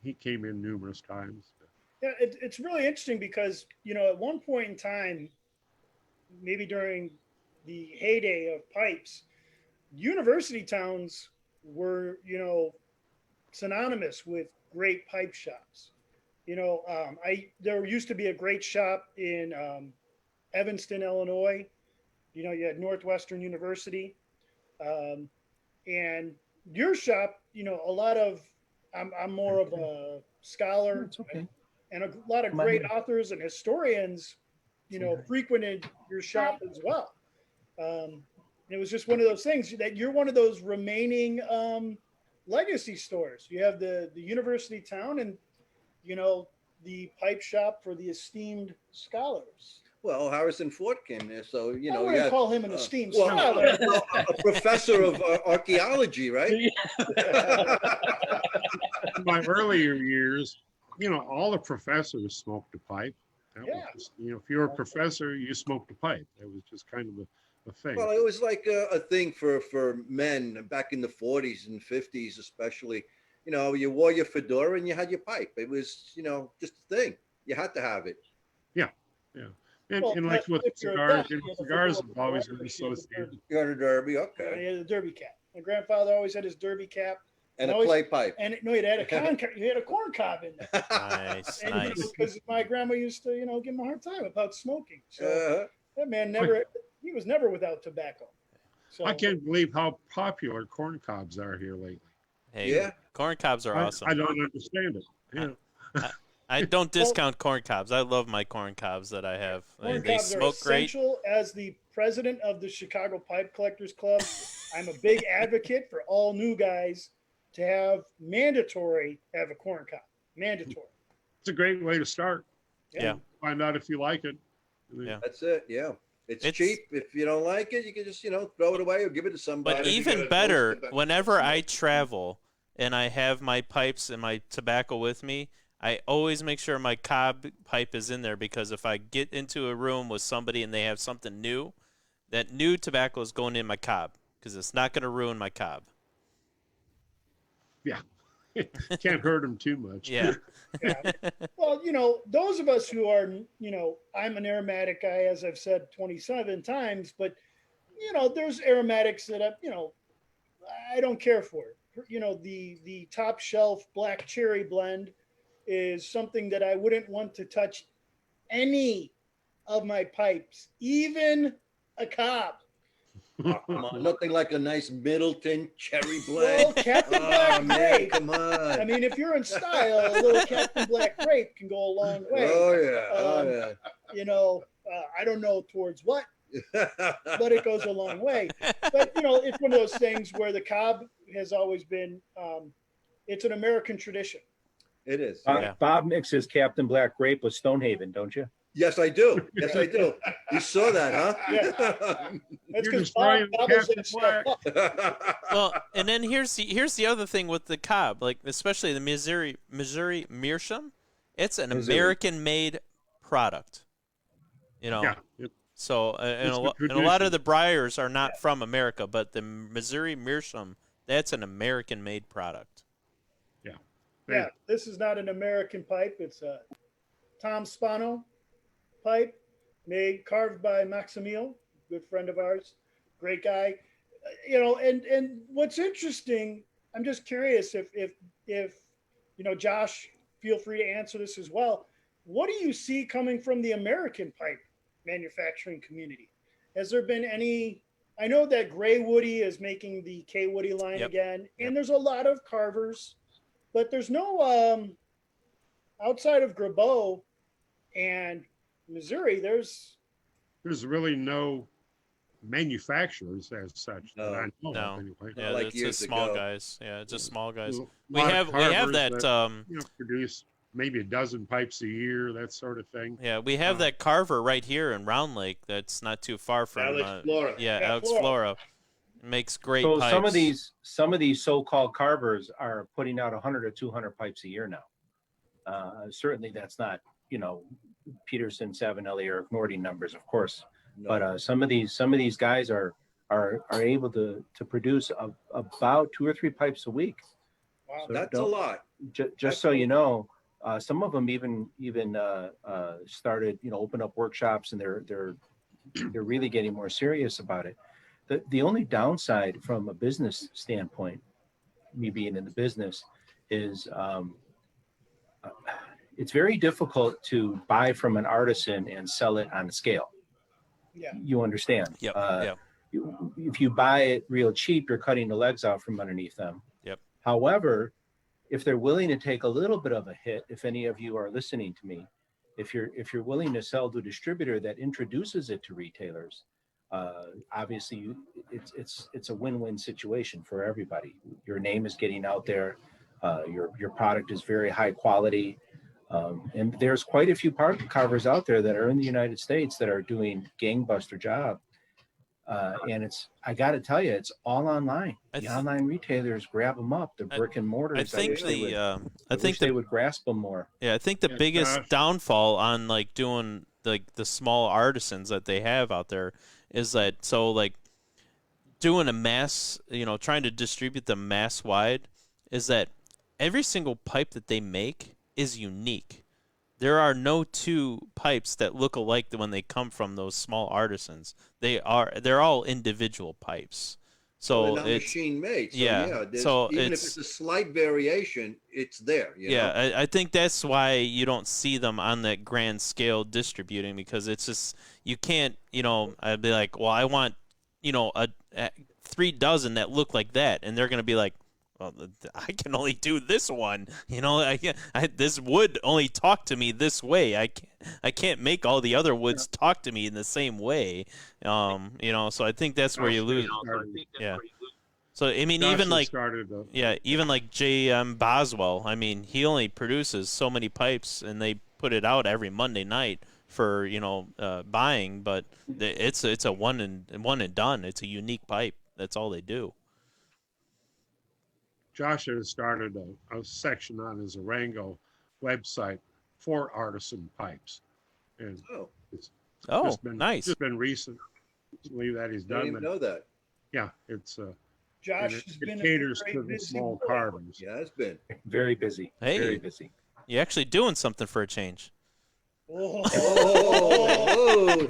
he came in numerous times. Yeah, it's really interesting because, at one point in time, maybe during the heyday of pipes, university towns were, synonymous with great pipe shops. There used to be a great shop in Evanston, Illinois. You had Northwestern University. And your shop, a lot of, I'm more of a scholar. It's okay. And a lot of great authors and historians, frequented your shop as well. It was just one of those things that you're one of those remaining legacy stores. You have the university town and, the pipe shop for the esteemed scholars. Well, Harrison Ford came there, so I wouldn't call him an esteemed well, scholar. a professor of archaeology, right? In my earlier years, all the professors smoked a pipe. That was just, if you're a professor, you smoked a pipe. That was just kind of a thing. Well, it was like a thing for men back in the 40s and 50s, especially. You wore your fedora and you had your pipe. It was, just a thing. You had to have it. Yeah. And like with cigars, cigars have always been associated. You had a derby, He okay. had a derby cap. My grandfather always had his derby cap. And a always- clay pipe. And he had a corn cob in there. Nice. And, Nice. because my grandma used to, give him a hard time about smoking. So that man he was never without tobacco. So I can't believe how popular corn cobs are here lately. Hey, Yeah. corn cobs are awesome. I don't understand it. I don't discount corn cobs. I love my corn cobs that I have. Corn They cobs are smoke great. essential. As the president of the Chicago Pipe Collectors Club, I'm a big advocate for all new guys to have a corn cob. Mandatory. It's a great way to start. Yeah. Find out if you like it. Yeah. That's it. Yeah. It's It's- cheap. If you don't like it, you can just, throw it away or give it to somebody. But you even gotta better, toast it, whenever I travel and I have my pipes and my tobacco with me, I always make sure my cob pipe is in there, because if I get into a room with somebody and they have something new, that new tobacco is going in my cob, because it's not going to ruin my cob. Can't hurt them too much. Yeah. Yeah. Well, those of us who are, I'm an aromatic guy, as I've said 27 times, but, there's aromatics that I don't care for. The top shelf black cherry blend is something that I wouldn't want to touch any of my pipes, even a cob. Come on, nothing like a nice Middleton cherry Well, blend. Captain Oh, Black man, Grape. come on. I mean, if you're in style, a little Captain Black Grape can go a long way. Oh, yeah. I don't know towards what, Oh, but it goes a long way. But it's one of those things where the cob has always been. It's an American tradition. It is. Yeah. Bob mixes Captain Black Grape with Stonehaven, don't you? Yes, I do. Yes, I do. You saw that, huh? That's You're because Bob destroying gobbles Captain that stuff Black. up. Well, and then here's the other thing with the cob, like especially the Missouri Meerschaum. It's an Missouri. American-made product. Yeah. So and It's a the lot of tradition. the Briars are not from America, but the Missouri Meerschaum, that's an American-made product. Yeah, this is not an American pipe. It's a Tom Spano pipe, carved by Maximil, good friend of ours, great guy. And what's interesting, I'm just curious if Josh, feel free to answer this as well. What do you see coming from the American pipe manufacturing community? Has there been any? I know that Gray Woody is making the K Woody line Yep. again, Yep. and there's a lot of carvers, but there's no outside of Grabeau and Missouri. There's really no manufacturers as such that I know No. of anyway. Yeah, like it's years just small ago. guys. Yeah, it's just small guys. A We lot have of we have carvers that produce maybe a dozen pipes a year, that sort of thing. yeah, we have that carver right here in Round Lake that's not too far from Alex Flora. yeah, Yeah, Alex Flora. Flora. Makes great So pipes. some of these so-called carvers are putting out 100 or 200 pipes a year now. Certainly, that's not Peterson, Savinelli, or Nordy numbers, of course. No. But some of these guys are able to produce about 2 or 3 pipes a week. wow. So That's a don't- lot. Just so you know, some of them even started, open up workshops, and they're really getting more serious about it. The only downside from a business standpoint, me being in the business, is it's very difficult to buy from an artisan and sell it on scale. Yeah. You understand? Yep. Yep. If you buy it real cheap, you're cutting the legs out from underneath them. Yep. However, if they're willing to take a little bit of a hit, if any of you are listening to me, if you're willing to sell to a distributor that introduces it to retailers, obviously it's a win-win situation for everybody. Your name is getting out there. Your product is very high quality. And there's quite a few carvers out there that are in the United States that are doing gangbuster job. And I got to tell you, it's all online. The online retailers grab them up. The brick and mortars. I think they would grasp them more. Yeah, I think the biggest downfall on like doing like the small artisans that they have out there is that doing a mass, trying to distribute them mass wide, is that every single pipe that they make is unique. There are no two pipes that look alike when they come from those small artisans. They're all individual pipes. So They're not it's machine made. So, yeah. there's- So even it's- if it's a slight variation, it's there. You know? I think that's why you don't see them on that grand scale distributing, because it's just you can't. I'd be like, well, I want 3 dozen that look like that, and they're gonna be like, well, I can only do this one. You know, this wood only talk to me this way. I can't make all the other woods talk to me in the same way. You know, so I think that's where you lose. Yeah. So I mean, even like even like J.M. Boswell. I mean, he only produces so many pipes, and they put it out every Monday night for buying. But it's a one and done. It's a unique pipe. That's all they do. Josh has started a section on his Arango website for artisan pipes, and Oh, it's Oh, nice. just been recently that he's I didn't done even that. know that. Yeah, it's Josh it has been caters a to very the busy small boy. carvings. Yeah, it's been. Very busy. Hey. Very busy. You're actually doing something for a change. Oh, Oh,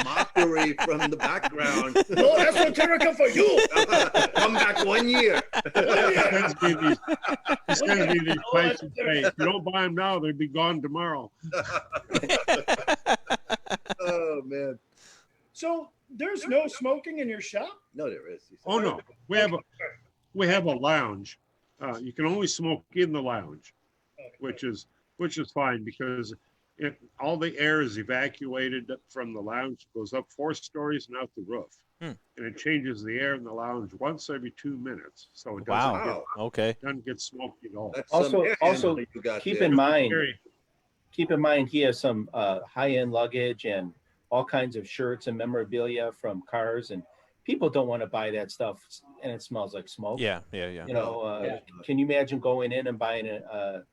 mockery from the background. no, that's what Terrica for you. Come back 1 year. He's going to be these pipes and say, if you don't buy them now, they'll be gone tomorrow. Oh man. So there's no smoking in your shop? No, there is. He said. Oh no, we have a lounge. You can only smoke in the lounge, which is fine because all the air is evacuated from the lounge, goes up 4 stories and out the roof, and it changes the air in the lounge once every 2 minutes, so it Wow. Okay. doesn't get smoky at all. That's Also- some air also handling you got keep there. in mind, Very- he has some high-end luggage and all kinds of shirts and memorabilia from cars, and people don't want to buy that stuff, and it smells like smoke. Yeah. You know, Yeah. can you imagine going in and buying a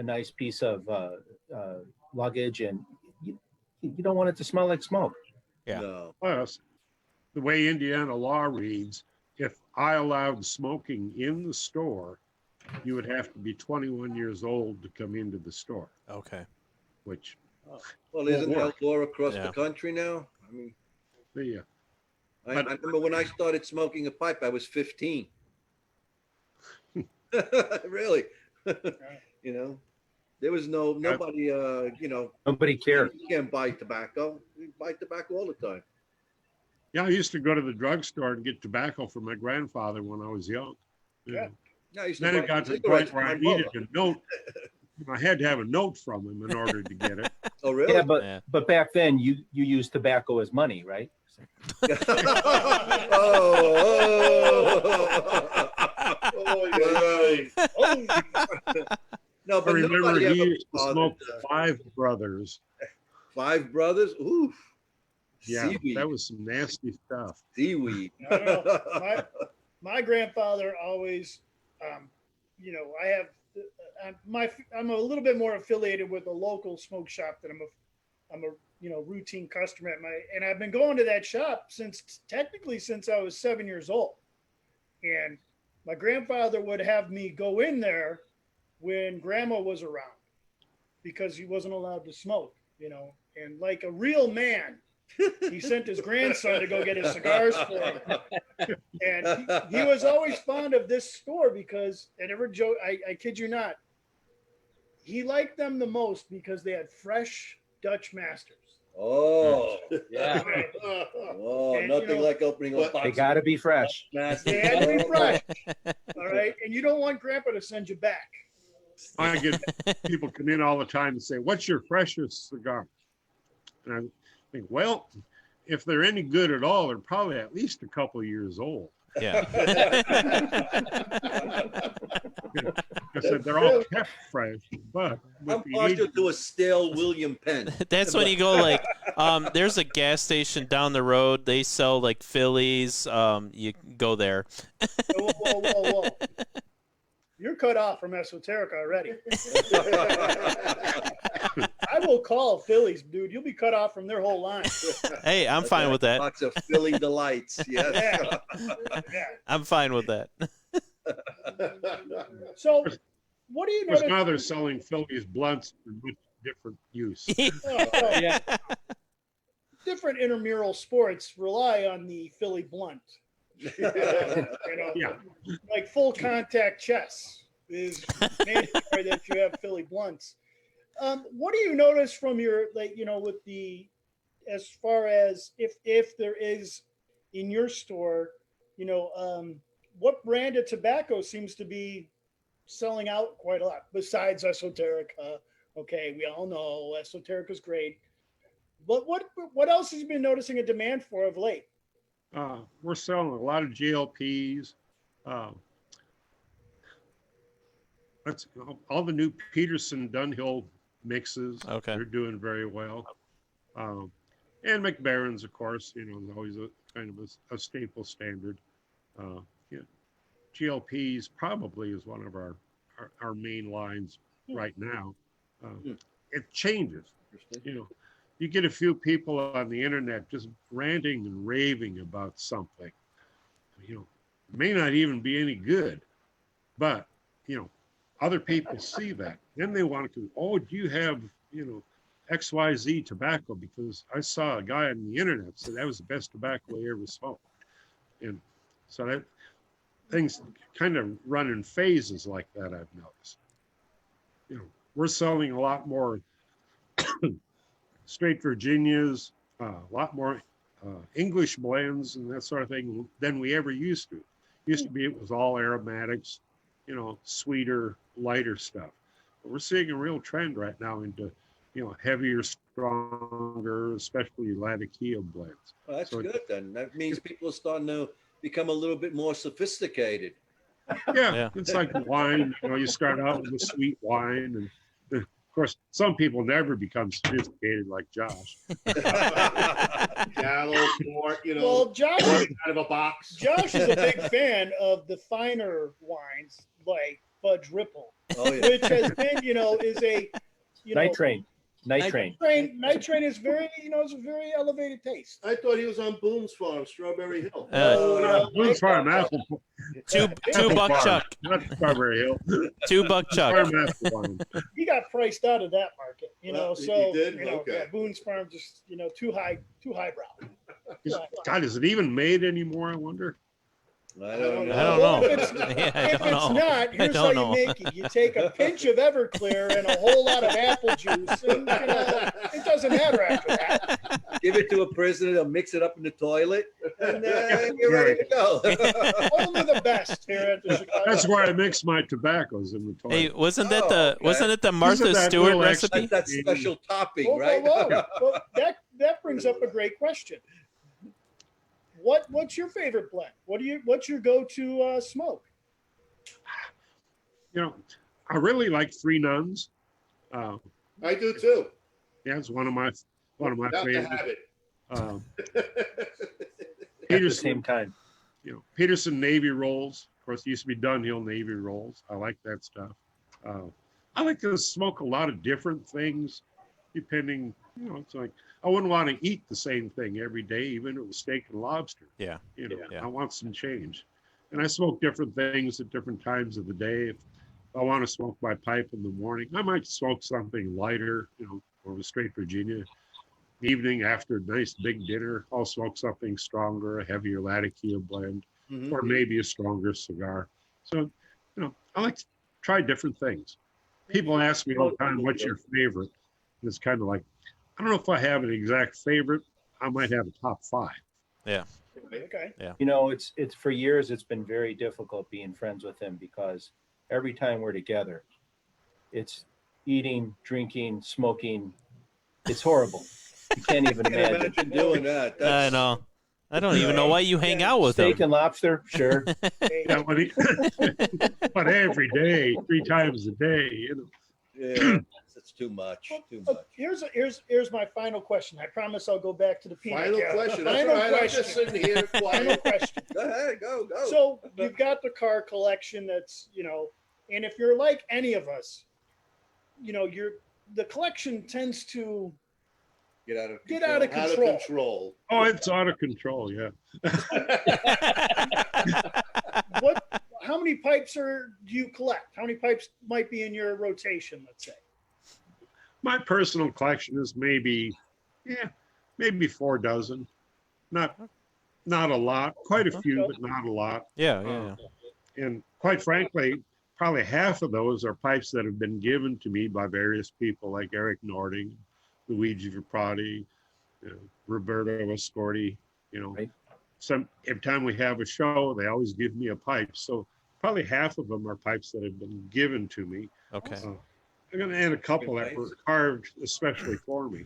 nice piece of luggage, and you don't want it to smell like smoke. Yeah. No. Plus, the way Indiana law reads, if I allowed smoking in the store, you would have to be 21 years old to come into the store, Okay. which Well, isn't that work. law across Yeah. the country now? I mean, the I But- remember when I started smoking a pipe, I was 15. Really? You know, there was nobody. Nobody cared. You can't buy tobacco. You buy tobacco all the time. yeah, I used to go to the drugstore and get tobacco for my grandfather when I was young. Yeah. Yeah, I used to Then buy it got to the cigarettes point where for I my needed mother. a note. I had to have a note from him in order to get it. Oh, really? Yeah, but Yeah. but back then you used tobacco as money, right? No, I but remember nobody he ever used to bothered, smoke 5 brothers. 5 brothers. Oof. Yeah, Seaweed. that was some nasty stuff. Seaweed. I don't know. My grandfather always, I have I'm a little bit more affiliated with a local smoke shop that I'm a routine customer at and I've been going to that shop since I was 7 years old, and my grandfather would have me go in there when grandma was around because he wasn't allowed to smoke, and like a real man, he sent his grandson to go get his cigars for him. And he was always fond of this store because, I kid you not, he liked them the most because they had fresh Dutch Masters. Oh, Yeah, oh, And, nothing like opening a box. they got to be fresh. They had to be fresh. All right. And you don't want grandpa to send you back. I get people come in all the time and say, "What's your freshest cigar?" And I think, well, if they're any good at all, they're probably at least a couple years old. Yeah. I said they're all kept fresh, but I'm with the partial age, to a stale William Penn. That's when you go like, there's a gas station down the road. They sell like Phillies. You go there. Whoa. You're cut off from Esoterica already. I will call Phillies, dude. You'll be cut off from their whole line. Hey, I'm fine with that. Box of Philly delights. Yes. Yeah. I'm fine with that. So, what do you of course, notice? now they're selling Phillies blunts for much different use. Yeah. Different intramural sports rely on the Philly blunt. Yeah. Like full contact chess is mandatory that you have Philly blunts. What do you notice from your, with the, as far as if there is in your store, what brand of tobacco seems to be selling out quite a lot besides Esoterica? Okay, we all know Esoterica's great. But what else has you been noticing a demand for of late? We're selling a lot of GLPs. Uh, that's all the new Peterson Dunhill mixes. Okay. They're doing very well. And McBaron's, of course, is always a kind of a staple standard. Yeah, GLPs probably is one of our main lines right now. It changes. You get a few people on the internet just ranting and raving about something. It may not even be any good, but other people see that. Then they want to, oh, do you have XYZ tobacco? Because I saw a guy on the internet said that was the best tobacco he ever smoked. And so that things kind of run in phases like that, I've noticed. We're selling a lot more straight Virginias, a lot more English blends and that sort of thing than we ever used to. Used to be it was all aromatics, sweeter, lighter stuff. But we're seeing a real trend right now into, heavier, stronger, especially Latakia blends. Well, that's good then. That means people are starting to become a little bit more sophisticated. Yeah, it's like wine. You start out with a sweet wine, and of course, some people never become sophisticated like Josh. Cattle, port, Well, Josh, out of a box. Josh is a big fan of the finer wines like Fudge Ripple, Oh yeah. which has been, is a, Night Train. Night Train is very, it's a very elevated taste. I thought he was on Boone's Farm, Strawberry Hill. Boone's Farm apple. Two buck chuck. Not Strawberry Hill. $2 chuck. Farm apple wine. He got priced out of that market, Well, he so did? Okay. yeah, Boone's Farm just, too highbrow. God, is it even made anymore? I wonder. I don't know. I don't Well, know. if it's, Yeah, I if don't it's know. not, I here's how don't you know. make it. You take a pinch of Everclear and a whole lot of apple juice, and it doesn't matter after that. Give it to a prisoner, they'll mix it up in the toilet, and you're ready to go. Only the best here at the Chicago. That's where I mix my tobaccos in the toilet. Hey, wasn't that Oh, okay. the Martha Isn't that Stewart little extra- recipe? That special topping, Whoa, right? whoa, whoa. Well, that brings up a great question. What's your favorite blend? What's your go-to smoke? I really like Three Nuns. I do too. Yeah, it's one of my Without the favorites. habit. Um, At the Peterson, same time. Peterson Navy rolls. Of course, it used to be Dunhill Navy rolls. I like that stuff. I like to smoke a lot of different things, depending. It's like I wouldn't want to eat the same thing every day, even if it was steak and lobster. Yeah. I want some change, and I smoke different things at different times of the day. If I want to smoke my pipe in the morning, I might smoke something lighter, or a straight Virginia. Evening after a nice big dinner, I'll smoke something stronger, a heavier Latakia blend, Mhm. or maybe a stronger cigar. So, I like to try different things. People ask me all the time, what's your favorite? And it's kind of like, I don't know if I have an exact favorite. I might have a top 5. Yeah. Okay. It's for years, it's been very difficult being friends with him because every time we're together, it's eating, drinking, smoking. It's horrible. You can't even I can't imagine. imagine doing that. I That's, know. I don't even know why you hang out with Steak him. and lobster, sure. Yeah, but every day, 3 times a day, Yeah, that's too much. Too much. Here's my final question. I promise I'll go back to the peanut Final gallery. question. That's Final all right. I'm question. just sitting here Final quiet. question. Go ahead, go. So you've got the car collection that's, and if you're like any of us, the collection tends to Get out of get out of Out of control. control. oh, it's out of control. Yeah. How many pipes do you collect? How many pipes might be in your rotation, let's say? My personal collection is maybe 4 dozen. Not a lot. Quite a few, but not a lot. Yeah. And quite frankly, probably half of those are pipes that have been given to me by various people like Eric Nording, Luigi Viprati, Roberto Ascorti, Right. every time we have a show, they always give me a pipe. So probably half of them are pipes that have been given to me. Okay. I'm going to add a couple that Nice. were carved especially for me.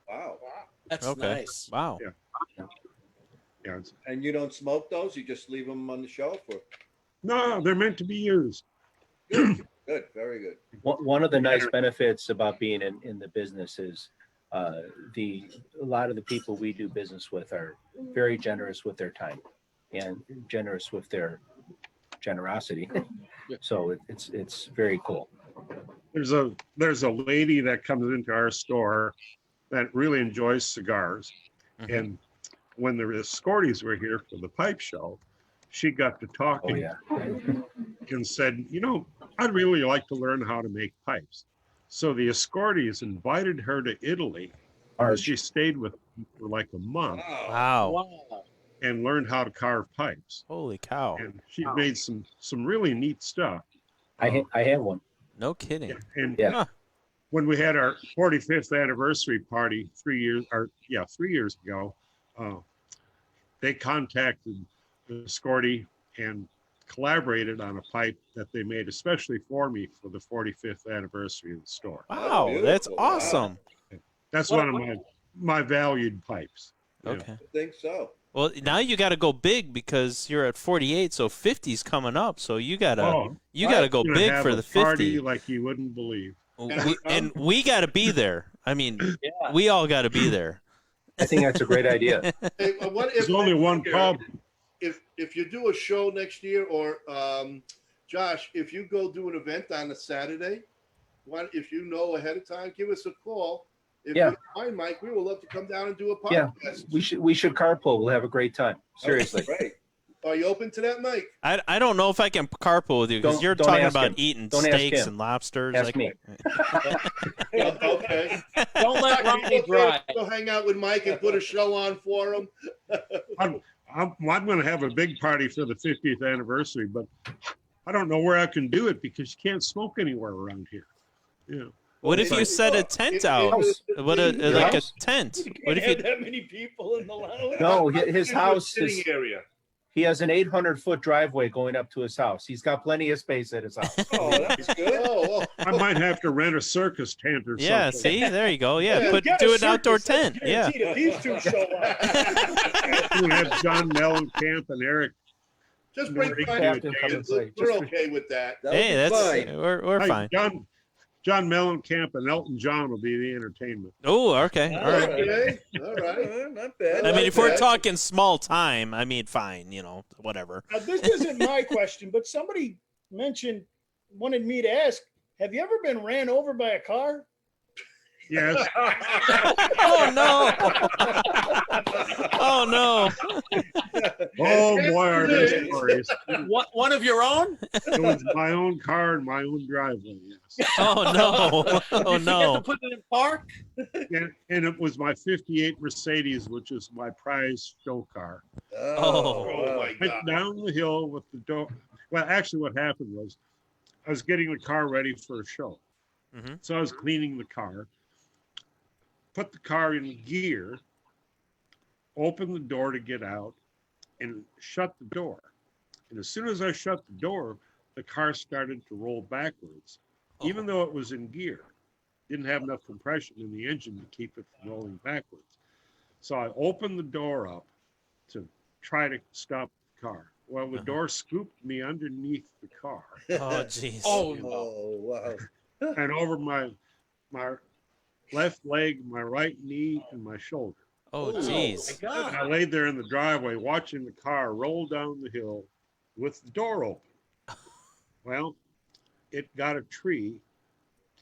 Wow. That's Okay. nice. Wow. Yeah. Yeah. And you don't smoke those? You just leave them on the shelf? Or? No, they're meant to be used. Good. Good. Very good. One of the nice benefits about being in the business is a lot of the people we do business with are very generous with their time and generous with their generosity. So it's very cool. There's a lady that comes into our store that really enjoys cigars. Mhm. And when the Escorties were here for the pipe show, she got to Oh talking yeah. and said, I'd really like to learn how to make pipes. So the Escorties invited her to Italy. And she stayed with them for like a month Wow. Wow. and learned how to carve pipes. Holy cow. And she made some really neat stuff. I have one. No kidding. And Yeah. Huh. when we had our 45th anniversary party 3 years ago, they contacted the Scorty and collaborated on a pipe that they made especially for me for the 45th anniversary of the store. Wow. That's beautiful. Wow. awesome. That's What- one of my valued pipes. Yeah. Okay. I think so. Well, now you got to go big because you're at 48, so 50's coming up. So you gotta Oh, go gonna big have for a the party 50. like you wouldn't believe. And we got to be there. I mean, Yeah. we all got to be there. I think that's a great idea. Hey, what if There's only one next year, problem. If you do a show next year, or Josh, if you go do an event on a Saturday, if you know ahead of time, give us a call. If Yeah. you don't mind, Mike, we would love to come down and do a Yeah. podcast. We should carpool. We'll have a great time. Seriously. Great. Are you open to that, Mike? I don't know if I can carpool with you because you're Don't talking ask about him. eating Don't ask steaks him. and lobsters. Ask me. Okay. Don't let Ronnie Okay, drive. Go hang out with Mike and put a show on for him. I'm going to have a big party for the 50th anniversary, but I don't know where I can do it because you can't smoke anywhere around here. Yeah. What if you set a tent out? What like a house? tent? You What can't if you? have that many people in the lounge. No, his house sitting is. area. He has an 800-foot driveway going up to his house. He's got plenty of space at his house. Oh, that's good. Oh, I might have to rent a circus tent or Yeah. something. See, there you go. Yeah. Yeah, Get a Do an outdoor circus, tent. that's Yeah. guaranteed if these two show up. We have John Mellencamp and Eric. just bring Rick Frank. Captain come and play. We're okay with that. That would Hey, be that's fine. we're Hey, fine. John Mellencamp and Elton John will be the entertainment. Oh, okay. All right. Okay, all right. Not bad. I mean, if we're Okay. talking small time, I mean, fine. Whatever. Now, this isn't my question, but somebody wanted me to ask, have you ever been ran over by a car? Yes. Oh no! Oh no! Oh boy, are these stories. One of your own? It was my own car and my own driveway. Yes. Oh no! Oh You forget no! to put it in park? And it was my 58 Mercedes, which is my prize show car. Oh wow. my Went God. down the hill with the door. Well, actually, what happened was I was getting the car ready for a show. Mhm. So I was cleaning the car, put the car in gear, opened the door to get out, and shut the door. And as soon as I shut the door, the car started to roll backwards, even though it was in gear. Didn't have enough compression in the engine to keep it from rolling backwards. So I opened the door up to try to stop the car. Well, the door scooped me underneath the car Oh jeez. Oh no. Oh, wow. and over my left leg, my right knee, and my shoulder. Oh jeez. My God. I laid there in the driveway watching the car roll down the hill with the door open. Well, it got a tree,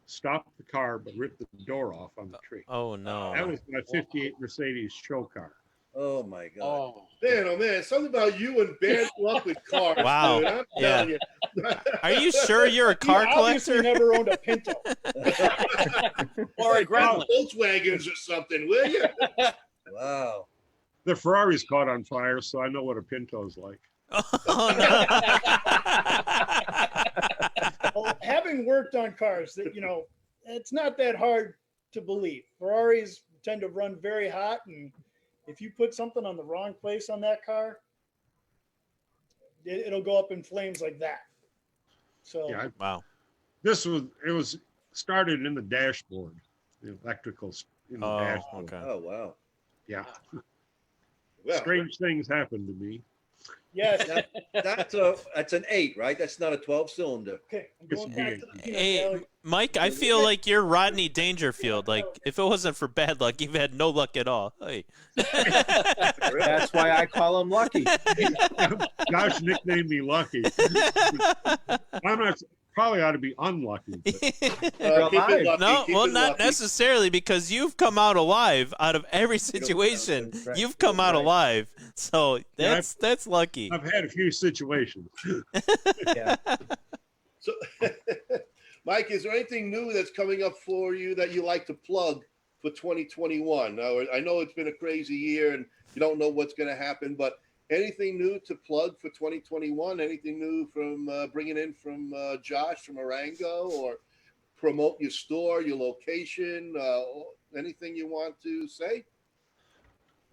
stopped the car, but ripped the door off on the tree. Oh That no. was my 58 Mercedes show car. Oh, my God. Oh. Man, oh man, something about you and bad luck with cars. Wow. Dude. I'm Yeah. telling you. Are you sure you're a car You obviously collector? never owned a Pinto. Or a gremlin. Volkswagens or something, will you? Wow. The Ferrari's caught on fire, so I know what a Pinto's like. Oh no. Well, having worked on cars, that it's not that hard to believe. Ferraris tend to run very hot, and if you put something on the wrong place on that car, it'll go up in flames like that. So Yeah, Wow. it was started in the dashboard, the electricals in the Oh, dashboard. okay. Oh wow. Yeah, Well, strange things happen to me. yes. That's an 8, right? That's not a 12-cylinder. Okay, I'm It's going back to the peanut Hey, gallery. Mike, I feel like you're Rodney Dangerfield. Like, if it wasn't for bad luck, you've had no luck at all. Hey. That's why I call him Lucky. Josh nicknamed me Lucky. I'm not probably ought to be unlucky. But keep it alive. lucky, No, keep well, it not lucky. necessarily, because you've come out alive out of every situation. That's right. You've come out Right. alive, so Yeah, that's lucky. I've had a few situations. Yeah. So, Mike, is there anything new that's coming up for you that you like to plug for 2021? Now, I know it's been a crazy year and you don't know what's going to happen, but anything new to plug for 2021? Anything new from bringing in from Josh from Arango, or promote your store, your location? Anything you want to say?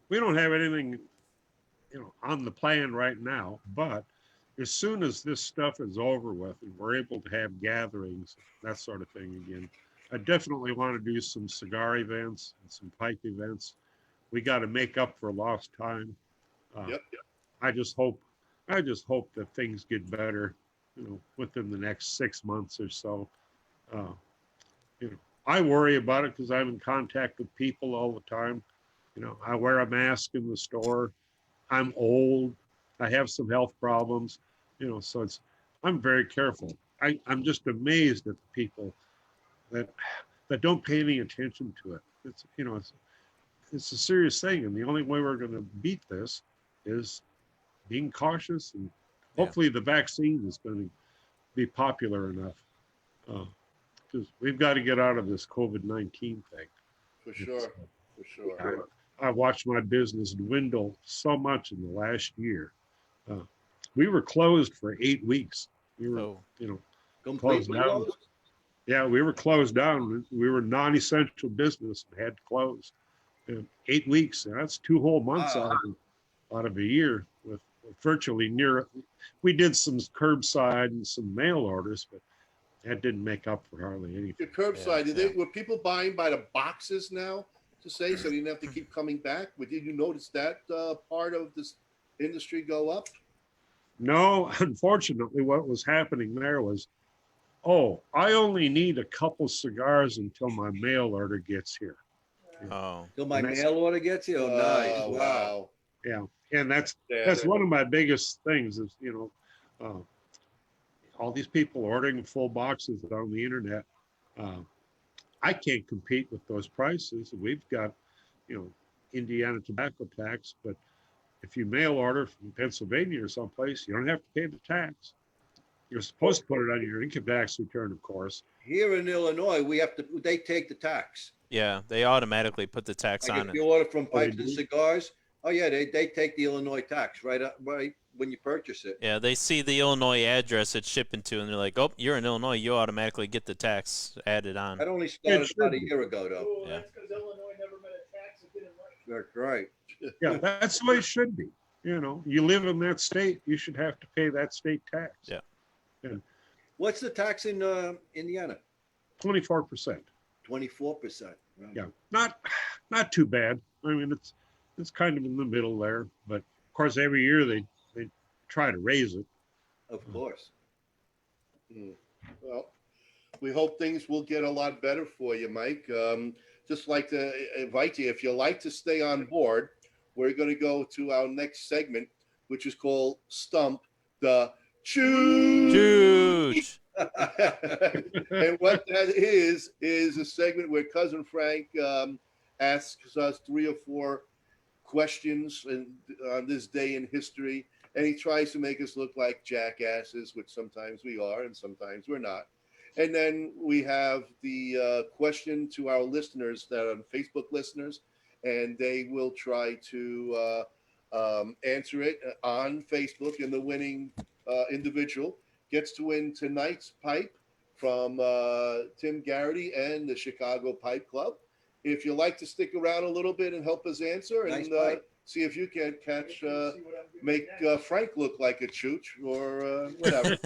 We don't have anything, on the plan right now, but as soon as this stuff is over with and we're able to have gatherings, that sort of thing again, I definitely want to do some cigar events and some pipe events. We got to make up for lost time. Yep. I just hope that things get better, within the next 6 months or so. I worry about it because I'm in contact with people all the time. I wear a mask in the store. I'm old. I have some health problems, so I'm very careful. I'm just amazed at the people that don't pay any attention to it. It's a serious thing. And the only way we're going to beat this is being cautious, and hopefully the vaccine is going to be popular enough, because we've got to get out of this COVID-19 thing. For sure. For sure. I watched my business dwindle so much in the last year. We were closed for 8 weeks. We were, Completely down. closed? Yeah, we were closed down. We were non-essential business and had to close. 8 weeks. That's 2 whole months Wow. out of a year with virtually near. We did some curbside and some mail orders, but that didn't make up for hardly anything. Your curbside, Yeah, were people buying by the boxes now, to say, so they didn't have to keep coming back? Did you notice that part of this industry go up? No, unfortunately, what was happening there was, I only need a couple cigars until my mail order gets here. Oh, Till my And that's- mail order gets here? Oh, nice. Oh, Wow. Yeah, and that's Yeah. one of my biggest things is, all these people ordering full boxes on the internet. I can't compete with those prices. We've got, Indiana tobacco tax, but if you mail order from Pennsylvania or someplace, you don't have to pay the tax. You're supposed to put it on your income tax return, of course. Here in Illinois, they take the tax. yeah, they automatically put the tax Like on if it. you order from Oh, they pipes and do? cigars, they take the Illinois tax right when you purchase it. Yeah, they see the Illinois address it's shipping to, and they're like, "Oh, you're in Illinois. You automatically get the tax added on." That only started should about a be. year ago, though. Oh, Yeah. that's because Illinois never met a tax it didn't like. That's right. Yeah, that's the way it should be. You live in that state, you should have to pay that state tax. Yeah. What's the tax in Indiana? 24%. 24%. Right. Yeah, not too bad. I mean, it's kind of in the middle there, but of course every year they try to raise it. Of course. Well, we hope things will get a lot better for you, Mike. Just like to invite you, if you like to stay on board, we're going to go to our next segment, which is called Stump the Chew. Huge. And what that is a segment where Cousin Frank asks us 3 or 4 questions on this day in history, and he tries to make us look like jackasses, which sometimes we are and sometimes we're not. And then we have the question to our listeners that are Facebook listeners, and they will try to answer it on Facebook, and the winning individual gets to win tonight's pipe from Tim Garrity and the Chicago Pipe Club. if you like to stick around a little bit and help us answer, Nice and bite. see if you can catch, make Frank look like a chooch or whatever.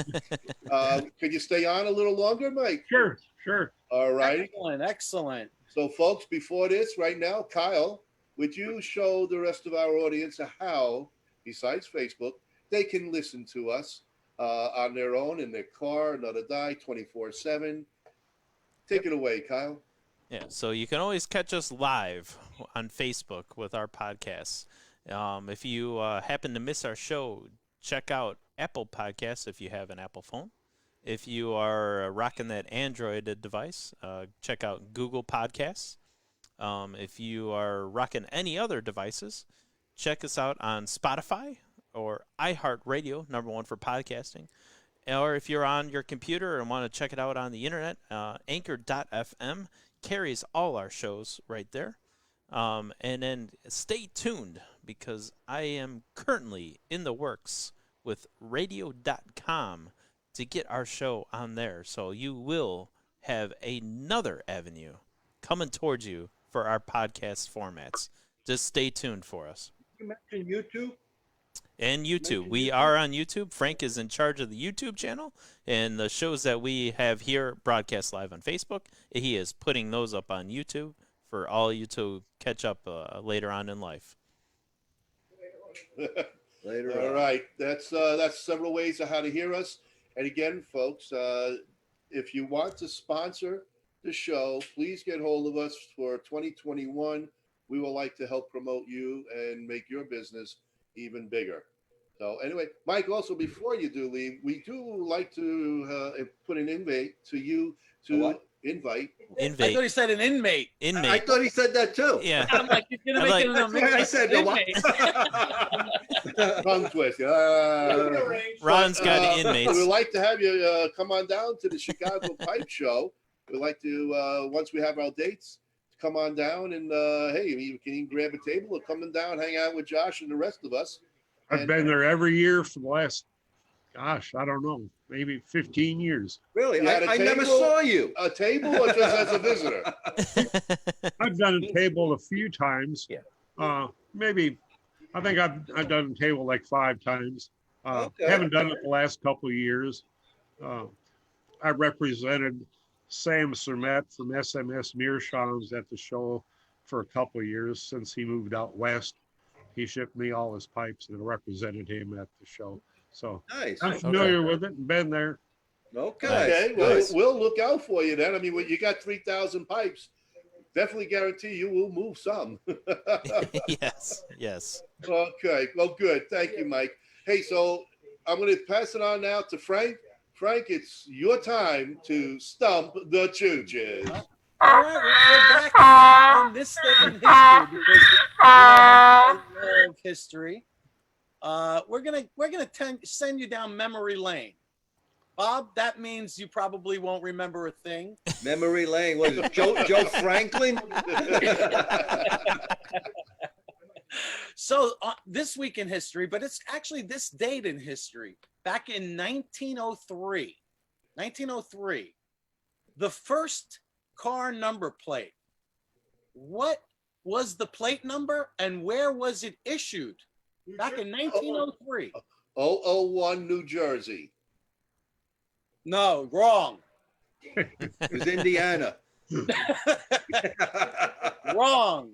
Could you stay on a little longer, Mike? Sure, sure. All right. Excellent, excellent. So, folks, before this, right now, Kyle, would you show the rest of our audience how, besides Facebook, they can listen to us on their own, in their car, another die, 24/7. Take it away, Kyle. Yeah, so you can always catch us live on Facebook with our podcasts. If you happen to miss our show, check out Apple Podcasts if you have an Apple phone. If you are rocking that Android device, check out Google Podcasts. If you are rocking any other devices, check us out on Spotify or iHeartRadio, #1 for podcasting. Or if you're on your computer and want to check it out on the internet, Anchor.fm carries all our shows right there. And then stay tuned, because I am currently in the works with radio.com to get our show on there. So you will have another avenue coming towards you for our podcast formats. Just stay tuned for us. You mentioned YouTube. And YouTube. We are on YouTube. Frank is in charge of the YouTube channel, and the shows that we have here broadcast live on Facebook, he is putting those up on YouTube for all you to catch up later on in life. Later All on. right. That's several ways of how to hear us. And again, folks, if you want to sponsor the show, please get hold of us for 2021. We would like to help promote you and make your business even bigger. So anyway, Mike, also before you do leave, we do like to put an invite to you to invite. I thought he said an inmate. I thought he said that too. Yeah. I'm like, he's gonna I'm make like- it an That's why I said the what? inmate. Tongue twist. Ron's got inmates. We'd like to have you come on down to the Chicago Pipe Show. We'd like to, once we have our dates, come on down and, hey, you can even grab a table or come on down, hang out with Josh and the rest of us. I've been there every year for the last, gosh, I don't know, maybe 15 years. Really? You had a I never table? saw you. A table or just as a visitor? I've done a table a few times. Yeah. Maybe, I think I've done a table like 5 times. Okay. Haven't done it the last couple of years. I represented Sam Surmet from SMS Meerschaums at the show for a couple of years since he moved out west. He shipped me all his pipes and represented him at the show. So Nice. I'm familiar with it and been there. Okay. Okay, well, Nice. we'll look out for you then. I mean, when you got 3,000 pipes, definitely guarantee you will move some. Yes. Okay, well, good. Thank you, Mike. Hey, so I'm going to pass it on now to Frank. Frank, it's your time to stump the chooches. All right, we're back on this day in history because of history. We're gonna send you down memory lane. Bob, that means you probably won't remember a thing. Memory lane. Was it Joe Franklin? So this week in history, but it's actually this date in history. Back in 1903, the first car number plate. What was the plate number and where was it issued? Back in 1903. 001 New Jersey. No, wrong. It was Indiana. Wrong.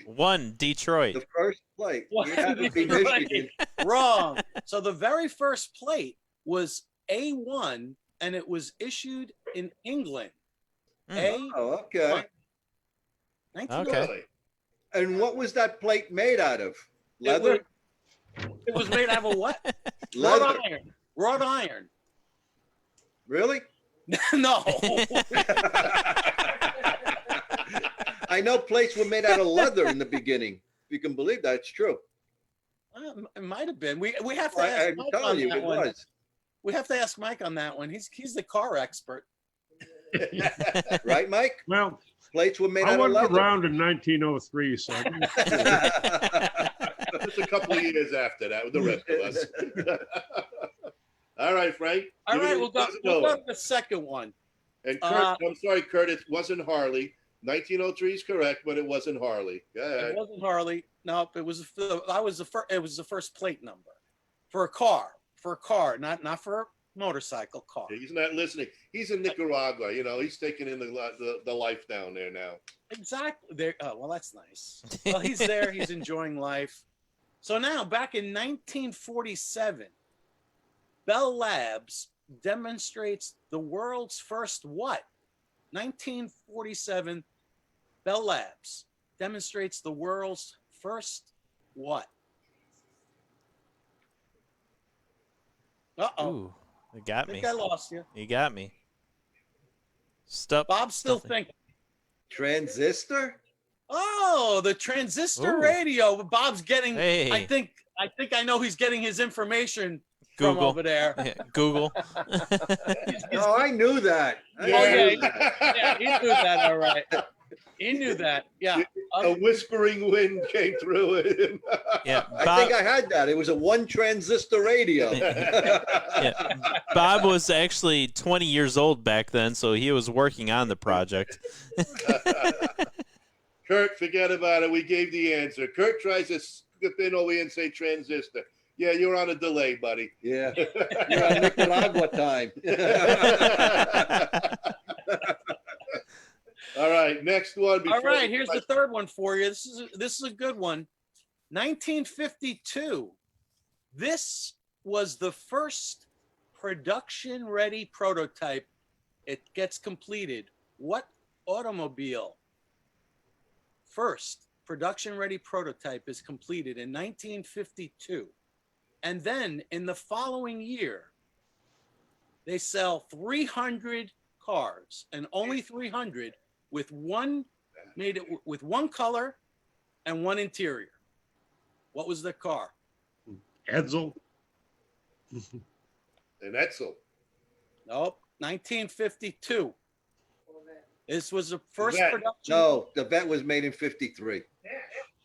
1, Detroit. The first plate. One, It had to be right. Michigan. Wrong. So the very first plate was A1 and it was issued in England. A1. Oh, okay. 1903. Really? And what was that plate made out of? Leather? It was made out of what? Leather. Wrought iron. Wrought iron. Really? No. I know plates were made out of leather in the beginning. If you can believe that, it's true. It might have been. We have to ask I'm Mike telling on you, that it one. was. We have to ask Mike on that one. He's the car expert. Right, Mike? Well, Plates were made I out of wasn't leather. around in 1903, so I didn't- Just a couple of years after that with the rest of us. All right, Frank. All give it right, a we'll go Casanova. to the second one. And Kurt, I'm sorry, Kurt, it wasn't Harley. 1903 is correct, but it wasn't Harley. Go ahead. It wasn't Harley. No, it was it was the first plate number for a car. For a car, not for a motorcycle car. He's not listening. He's in Nicaragua. You know, he's taking in the life down there now. Exactly. There. Oh, well, that's nice. Well, he's there. He's enjoying life. So now, back in 1947, Bell Labs demonstrates the world's first what? 1947, Bell Labs demonstrates the world's first what? Uh-oh. Ooh, you got I me. think I lost you. You got me. Stop. Bob's still Stuffing. thinking. Transistor? Oh, the transistor Ooh. radio. Bob's getting. Hey. I think I know he's getting his information Google. from over there. Yeah, Google. Oh, I knew that. Yeah, he knew that. All right. He knew that. Yeah. A whispering wind came through it. Yeah, I think I had that. It was a one transistor radio. yeah. Bob was actually 20 years old back then, so he was working on the project. Kurt, forget about it. We gave the answer. Kurt tries to skip in over here and say transistor. Yeah, you're on a delay, buddy. Yeah. You're on Nicaragua time. All right, next one. All right, here's the third one for you. This is a good one. 1952. This was the first production-ready prototype. It gets completed. What automobile? First production-ready prototype is completed in 1952. And then in the following year, they sell 300 cars, and only 300 with one color and one interior. What was the car? Edsel. An Edsel. Nope. 1952. This was the first Vet. production. No, the vet was made in 53.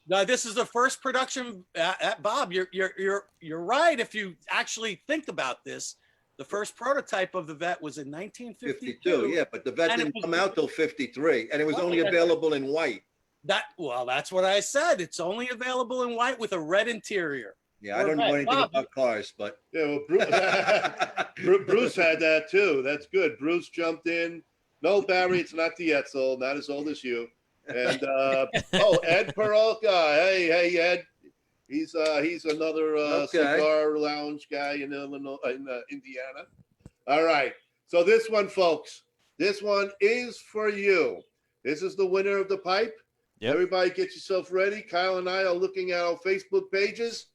No, this is the first production. Bob, you're right. If you actually think about this, the first prototype of the vet was in 1952. 52, yeah, but the vet And it didn't was- come out till 53, and it was only Okay. available in white. That's what I said. It's only available in white with a red interior. Yeah, I don't know Okay, anything Bob. about cars, but Yeah, well, Bruce had that too. That's good. Bruce jumped in. No, Barry, it's not the Edsel, not as old as you. And Ed Peralta. Hey, Ed. He's another Okay. cigar lounge guy in Illinois, in Indiana. All right. So this one, folks, this one is for you. This is the winner of the pipe. Yep. Everybody get yourself ready. Kyle and I are looking at our Facebook pages.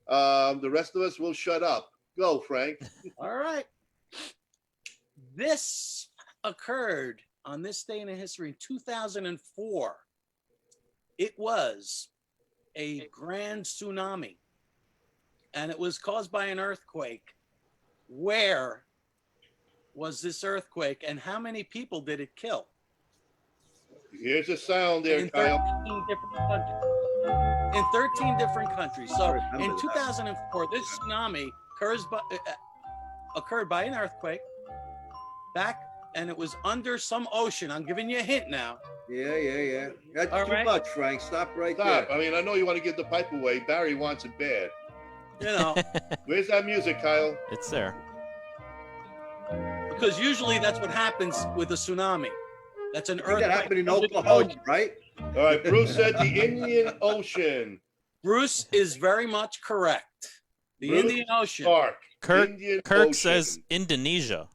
The rest of us will shut up. Go, Frank. All right. This occurred on this day in history in 2004. It was a grand tsunami, and it was caused by an earthquake. Where was this earthquake, and how many people did it kill? Here's a sound there, In Kyle. 13 different countries. In 13 different countries. So remember in that. 2004, this tsunami occurred by an earthquake and it was under some ocean. I'm giving you a hint now. yeah. That's All too right. much, Frank. Stop right Stop. there. I mean, I know you want to give the pipe away. Barry wants it bad. You know, Where's that music, Kyle? It's there. because usually that's what happens with a tsunami. That's an I think earthquake. that happened in under the Oklahoma, ocean. right? All right, Bruce said the Indian Ocean. Bruce is very much correct. The Bruce Indian Ocean. Park. Kirk Indian Kirk Ocean. says Indonesia.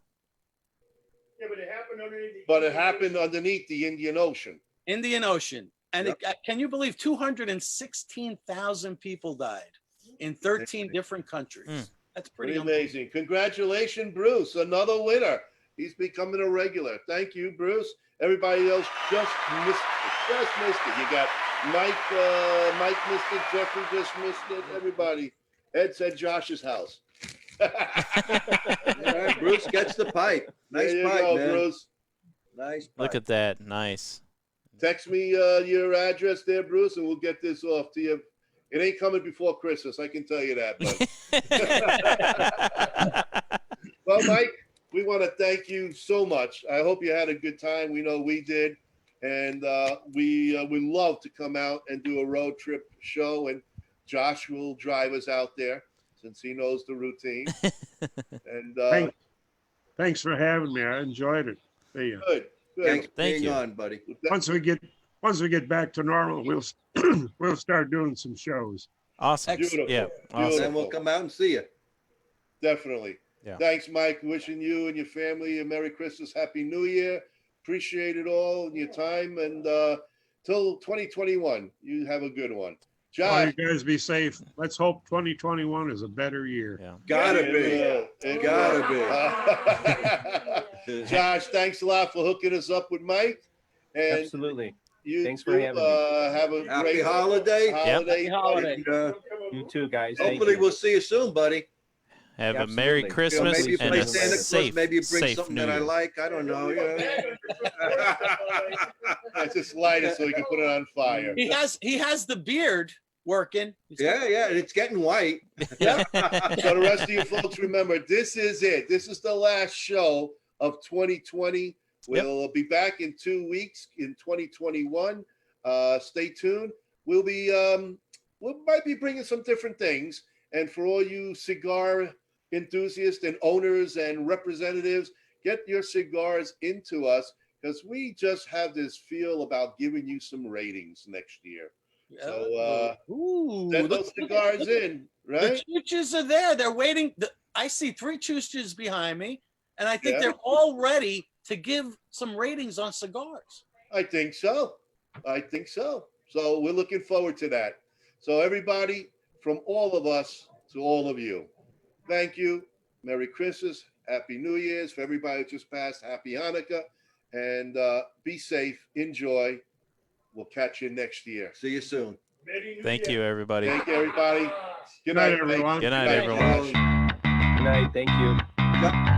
Yeah, but it happened underneath. But it happened underneath the Indian Ocean. Indian Ocean. And Yep. can you believe 216,000 people died in 13 different countries? Mm. That's Pretty pretty amazing. Congratulations, Bruce. Another winner. He's becoming a regular. Thank you, Bruce. Everybody else just missed it. You got Mike missed it. Jeffrey just missed it. Everybody. Ed said Josh's house. All right, Bruce gets the pipe. Nice there you pipe, go, man. Bruce. Nice pipe. Look at that. Nice. Text me your address there, Bruce, and we'll get this off to you. It ain't coming before Christmas, I can tell you that. But. Well, Mike, we want to thank you so much. I hope you had a good time. We know we did. and we love to come out and do a road trip show, and Josh will drive us out there since he knows the routine. And Thanks for having me. I enjoyed it. See ya. good. Thanks for Thank being you. on, buddy. Once we get back to normal, we'll start doing some shows. Awesome. Beautiful. Yeah. And Awesome. then we'll come out and see you. Definitely. Yeah. Thanks, Mike. Wishing you and your family a Merry Christmas, Happy New Year. Appreciate it all and your time. And till 2021, you have a good one. All Josh. you guys be safe. Let's hope 2021 is a better year. Yeah. Gotta be. It Gotta will. Josh, thanks a lot for hooking us up with Mike. And Absolutely. you Thanks for having me. have a Happy great holiday. Happy holiday. And, You too, guys. Thank hopefully you. we'll see you soon, buddy. Have a Absolutely. Merry You know, Christmas Maybe you and play a Santa Claus. safe, Maybe you bring safe something New that I Year. like. I don't know. Just light it so we can put it on fire. He has the beard working. Yeah, and it's getting white. So the rest of you folks, remember, this is it. This is the last show of 2020. We'll be back in 2 weeks in 2021. Stay tuned. We might be bringing some different things. And for all you cigar enthusiasts and owners and representatives, get your cigars into us, because we just have this feel about giving you some ratings next year. So send those cigars in, right? The chooches are there. They're waiting. I see 3 chooches behind me, and I think they're all ready to give some ratings on cigars. I think so. So we're looking forward to that. So everybody, from all of us to all of you, thank you. Merry Christmas. Happy New Year's. For everybody who just passed, Happy Hanukkah. And be safe. Enjoy. We'll catch you next year. See you soon. Thank you, everybody. Thank you, everybody. Good night, everyone. Good night, Josh. everyone. Good night. Thank you. Yep.